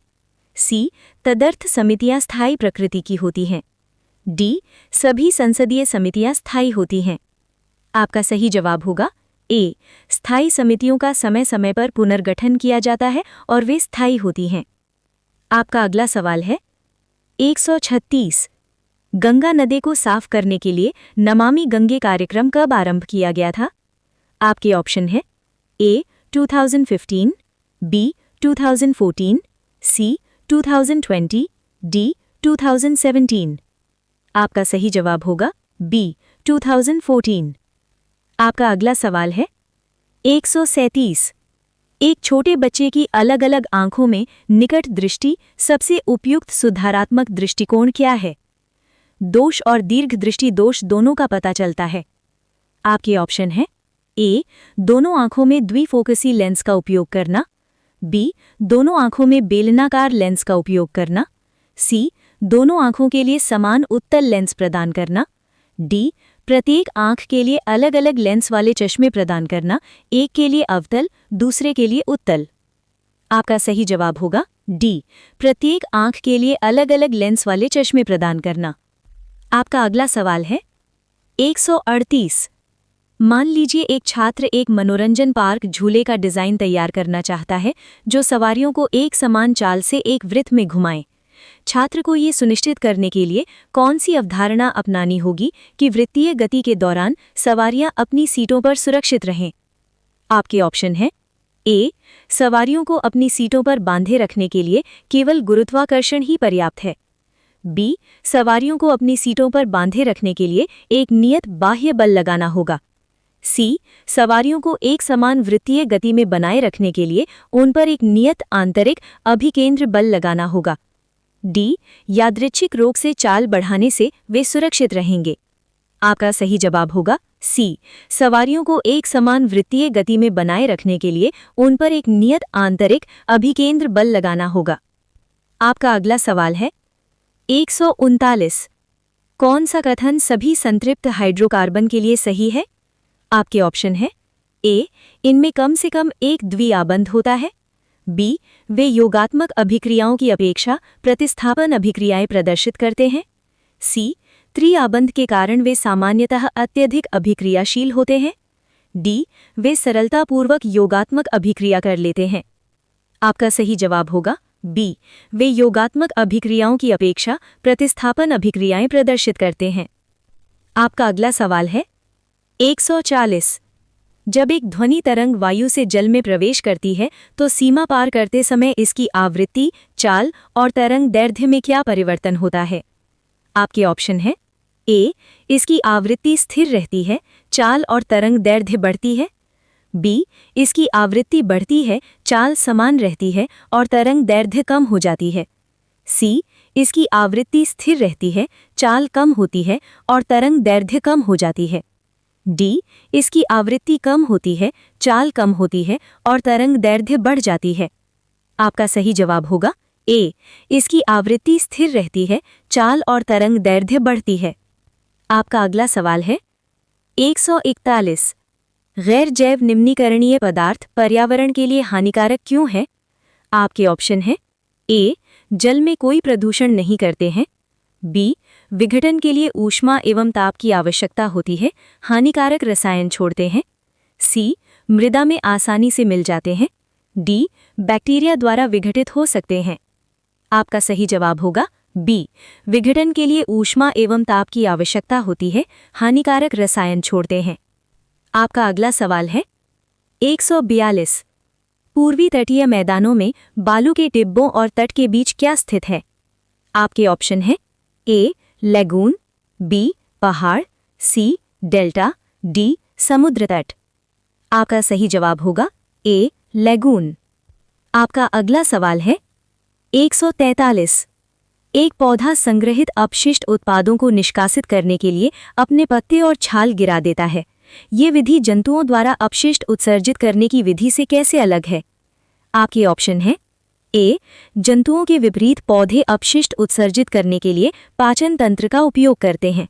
सी, तदर्थ समितियां स्थायी प्रकृति की होती हैं, डी, सभी संसदीय समितियां स्थायी होती हैं। आपका सही जवाब होगा ए, स्थायी समितियों का समय समय पर पुनर्गठन किया जाता है और वे स्थायी होती हैं। आपका अगला सवाल है 136। गंगा नदी को साफ करने के लिए नमामि गंगे कार्यक्रम कब आरंभ किया गया था? आपके ऑप्शन है ए, 2015, बी, 2014, सी, 2020, डी, 2017। आपका सही जवाब होगा बी, 2014। आपका अगला सवाल है 137। एक छोटे बच्चे की अलग अलग आंखों में निकट दृष्टि सबसे उपयुक्त सुधारात्मक दृष्टिकोण क्या है? दोष और दीर्घ दृष्टि दोष दोनों का पता चलता है। आपके ऑप्शन है ए, दोनों आंखों में द्विफोकसी लेंस का उपयोग करना, बी, दोनों आंखों में बेलनाकार लेंस का उपयोग करना, सी, दोनों आंखों के लिए समान उत्तल लेंस प्रदान करना, डी, प्रत्येक आंख के लिए अलग अलग लेंस वाले चश्मे प्रदान करना, एक के लिए अवतल दूसरे के लिए उत्तल। आपका सही जवाब होगा डी, प्रत्येक आंख के लिए अलग अलग लेंस वाले चश्मे प्रदान करना। आपका अगला सवाल है 138। मान लीजिए एक छात्र एक मनोरंजन पार्क झूले का डिजाइन तैयार करना चाहता है जो सवारियों को एक समान चाल से एक वृत्त में घुमाए। छात्र को ये सुनिश्चित करने के लिए कौन सी अवधारणा अपनानी होगी कि वृत्तीय गति के दौरान सवारियां अपनी सीटों पर सुरक्षित रहें? आपके ऑप्शन है ए, सवारियों को अपनी सीटों पर बांधे रखने के लिए केवल गुरुत्वाकर्षण ही पर्याप्त है, बी, सवारियों को अपनी सीटों पर बांधे रखने के लिए एक नियत बाह्य बल लगाना होगा, सी, सवारियों को एक समान वृत्तीय गति में बनाए रखने के लिए उन पर एक नियत आंतरिक अभिकेंद्र बल लगाना होगा। डी, यादृच्छिक रोक से चाल बढ़ाने से वे सुरक्षित रहेंगे। आपका सही जवाब होगा सी, सवारियों को एक समान वृत्तीय गति में बनाए रखने के लिए उन पर एक नियत आंतरिक अभिकेंद्र बल लगाना होगा। आपका अगला सवाल है 139। कौन सा कथन सभी संतृप्त हाइड्रोकार्बन के लिए सही है? आपके ऑप्शन है ए, इनमें कम से कम एक द्विआबंध होता है। बी, वे योगात्मक अभिक्रियाओं की अपेक्षा प्रतिस्थापन अभिक्रियाएं प्रदर्शित करते हैं। सी, त्रिआबंध के कारण वे सामान्यतः अत्यधिक अभिक्रियाशील होते हैं। डी, वे सरलतापूर्वक योगात्मक अभिक्रिया कर लेते हैं। आपका सही जवाब होगा बी, वे योगात्मक अभिक्रियाओं की अपेक्षा प्रतिस्थापन अभिक्रियाएं प्रदर्शित करते हैं। आपका अगला सवाल है 140। जब एक ध्वनि तरंग वायु से जल में प्रवेश करती है तो सीमा पार करते समय इसकी आवृत्ति, चाल और तरंग दैर्घ्य में क्या परिवर्तन होता है? आपके ऑप्शन है ए, इसकी आवृत्ति स्थिर रहती है, चाल और तरंग दैर्घ्य बढ़ती है। बी, इसकी आवृत्ति बढ़ती है, चाल समान रहती है और तरंग दैर्घ्य कम हो जाती है। सी, इसकी आवृत्ति स्थिर रहती है, चाल कम होती है और तरंग दैर्घ्य कम हो जाती है। डी, इसकी आवृत्ति कम होती है, चाल कम होती है और तरंग दैर्घ्य बढ़ जाती है। आपका सही जवाब होगा ए, इसकी आवृत्ति स्थिर रहती है, चाल और तरंग दैर्घ्य बढ़ती है। आपका अगला सवाल है 141। गैर जैव निम्नीकरणीय पदार्थ पर्यावरण के लिए हानिकारक क्यों है? आपके ऑप्शन है ए, जल में कोई प्रदूषण नहीं करते हैं। बी, विघटन के लिए ऊष्मा एवं ताप की आवश्यकता होती है, हानिकारक रसायन छोड़ते हैं। सी, मृदा में आसानी से मिल जाते हैं। डी, बैक्टीरिया द्वारा विघटित हो सकते हैं। आपका सही जवाब होगा बी, विघटन के लिए ऊष्मा एवं ताप की आवश्यकता होती है, हानिकारक रसायन छोड़ते हैं। आपका अगला सवाल है 142। पूर्वी तटीय मैदानों में बालू के टिब्बों और तट के बीच क्या स्थित है? आपके ऑप्शन है ए, लैगून। बी, पहाड़। सी, डेल्टा। डी, समुद्र तट। आपका सही जवाब होगा ए, लैगून। आपका अगला सवाल है 143। एक पौधा संग्रहित अपशिष्ट उत्पादों को निष्कासित करने के लिए अपने पत्ते और छाल गिरा देता है। ये विधि जंतुओं द्वारा अपशिष्ट उत्सर्जित करने की विधि से कैसे अलग है? आपके ऑप्शन है ए, जंतुओं के विपरीत पौधे अपशिष्ट उत्सर्जित करने के लिए पाचन तंत्र का उपयोग करते हैं।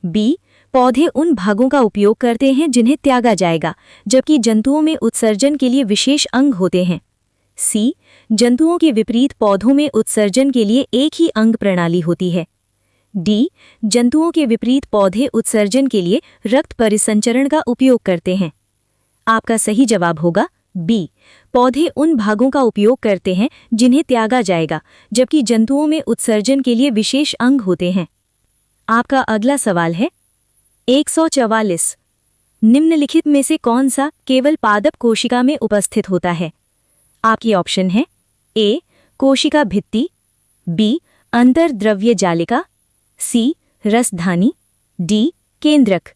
बी, पौधे उन भागों का उपयोग करते हैं जिन्हें त्यागा जाएगा, जबकि जंतुओं में उत्सर्जन के लिए विशेष अंग होते हैं। सी, जंतुओं के विपरीत पौधों में उत्सर्जन के लिए एक ही अंग प्रणाली होती है। डी, जंतुओं के विपरीत पौधे उत्सर्जन के लिए रक्त परिसंचरण का उपयोग करते हैं। आपका सही जवाब होगा बी, पौधे उन भागों का उपयोग करते हैं जिन्हें त्यागा जाएगा, जबकि जंतुओं में उत्सर्जन के लिए विशेष अंग होते हैं। आपका अगला सवाल है 144। निम्नलिखित में से कौन सा केवल पादप कोशिका में उपस्थित होता है? आपकी ऑप्शन है ए, कोशिका भित्ति। बी, अंतर्द्रव्य जालिका। सी, रसधानी। डी, केंद्रक।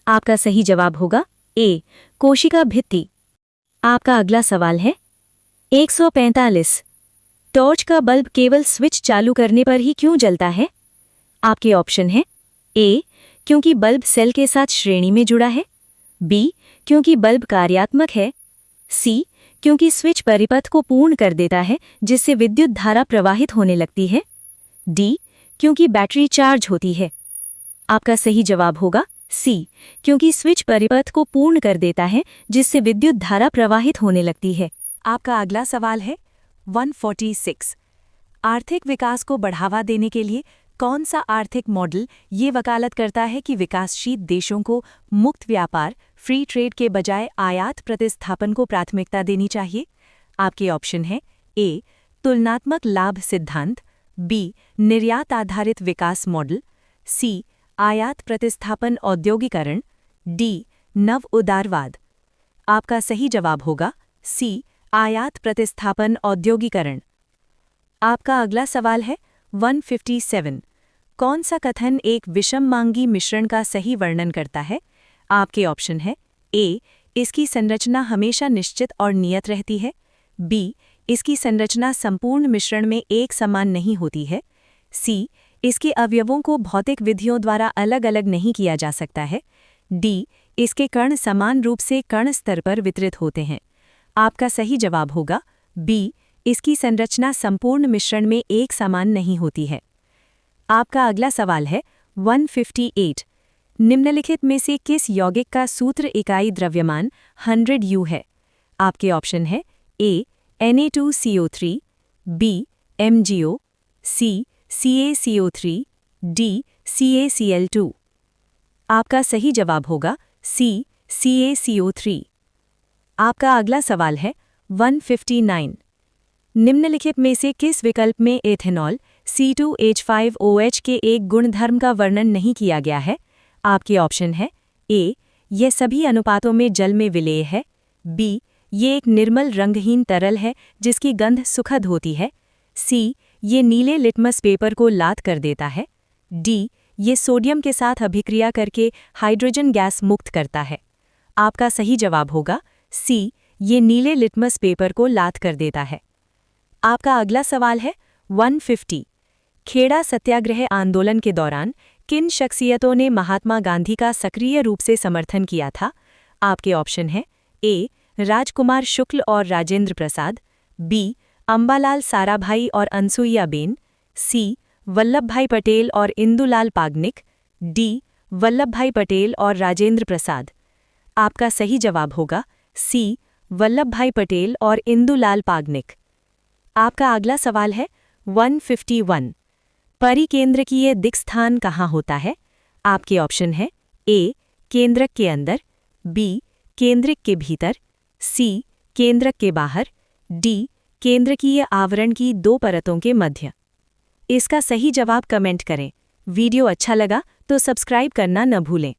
आपका सही जवाब होगा ए, कोशिका भित्ति। आपका अगला सवाल है 145। टॉर्च का बल्ब केवल स्विच चालू करने पर ही क्यों जलता है? आपके ऑप्शन है ए, क्योंकि बल्ब सेल के साथ श्रेणी में जुड़ा है। बी, क्योंकि बल्ब कार्यात्मक है। सी, क्योंकि स्विच परिपथ को पूर्ण कर देता है जिससे विद्युत धारा प्रवाहित होने लगती है। डी, क्योंकि बैटरी चार्ज होती है। आपका सही जवाब होगा सी, क्योंकि स्विच परिपथ को पूर्ण कर देता है जिससे विद्युत धारा प्रवाहित होने लगती है। आपका अगला सवाल है 146। आर्थिक विकास को बढ़ावा देने के लिए कौन सा आर्थिक मॉडल ये वकालत करता है कि विकासशील देशों को मुक्त व्यापार, फ्री ट्रेड के बजाय आयात प्रतिस्थापन को प्राथमिकता देनी चाहिए? आपके ऑप्शन है ए, तुलनात्मक लाभ सिद्धांत। बी, निर्यात आधारित विकास मॉडल। सी, आयात प्रतिस्थापन औद्योगिकरण। डी, नव उदारवाद। आपका सही जवाब होगा सी, आयात प्रतिस्थापन औद्योगिकरण। आपका अगला सवाल है 157। कौन सा कथन एक विषम मांगी मिश्रण का सही वर्णन करता है? आपके ऑप्शन है ए, इसकी संरचना हमेशा निश्चित और नियत रहती है। बी, इसकी संरचना संपूर्ण मिश्रण में एक समान नहीं होती है। सी, इसके अवयवों को भौतिक विधियों द्वारा अलग अलग नहीं किया जा सकता है। डी, इसके कण समान रूप से कण स्तर पर वितरित होते हैं। आपका सही जवाब होगा बी, इसकी संरचना संपूर्ण मिश्रण में एक समान नहीं होती है। आपका अगला सवाल है 158। निम्नलिखित में से किस यौगिक का सूत्र इकाई द्रव्यमान 100 U है? आपके ऑप्शन है ए, Na2CO3, बी, MgO, सी, CaCO3, डी, CaCl2। आपका सही जवाब होगा सी, CaCO3। आपका अगला सवाल है 159। निम्नलिखित में से किस विकल्प में एथेनॉल C2H5OH के एक गुणधर्म का वर्णन नहीं किया गया है? आपके ऑप्शन है ए, यह सभी अनुपातों में जल में विलेय है। बी, ये एक निर्मल रंगहीन तरल है जिसकी गंध सुखद होती है। सी, ये नीले लिटमस पेपर को लाल कर देता है। डी, ये सोडियम के साथ अभिक्रिया करके हाइड्रोजन गैस मुक्त करता है। आपका सही जवाब होगा सी, ये नीले लिटमस पेपर को लाल कर देता है। आपका अगला सवाल है 150। खेड़ा सत्याग्रह आंदोलन के दौरान किन शख्सियतों ने महात्मा गांधी का सक्रिय रूप से समर्थन किया था? आपके ऑप्शन है ए, राजकुमार शुक्ल और राजेंद्र प्रसाद, बी, अंबालाल साराभाई और अनसुईयाबेन, सी, वल्लभभाई पटेल और इंदुलाल पागनिक, डी, वल्लभभाई पटेल और राजेंद्र प्रसाद। आपका सही जवाब होगा सी, वल्लभभाई पटेल और इंदुलाल पागनिक। आपका अगला सवाल है 151। परिकेंद्रकीय दिक्स्थान कहाँ होता है? आपके ऑप्शन है ए, केंद्रक के अंदर, बी, केंद्रक के भीतर, सी, केंद्रक के बाहर, डी, केंद्रकीय आवरण की दो परतों के मध्य। इसका सही जवाब कमेंट करें। वीडियो अच्छा लगा तो सब्सक्राइब करना न भूलें।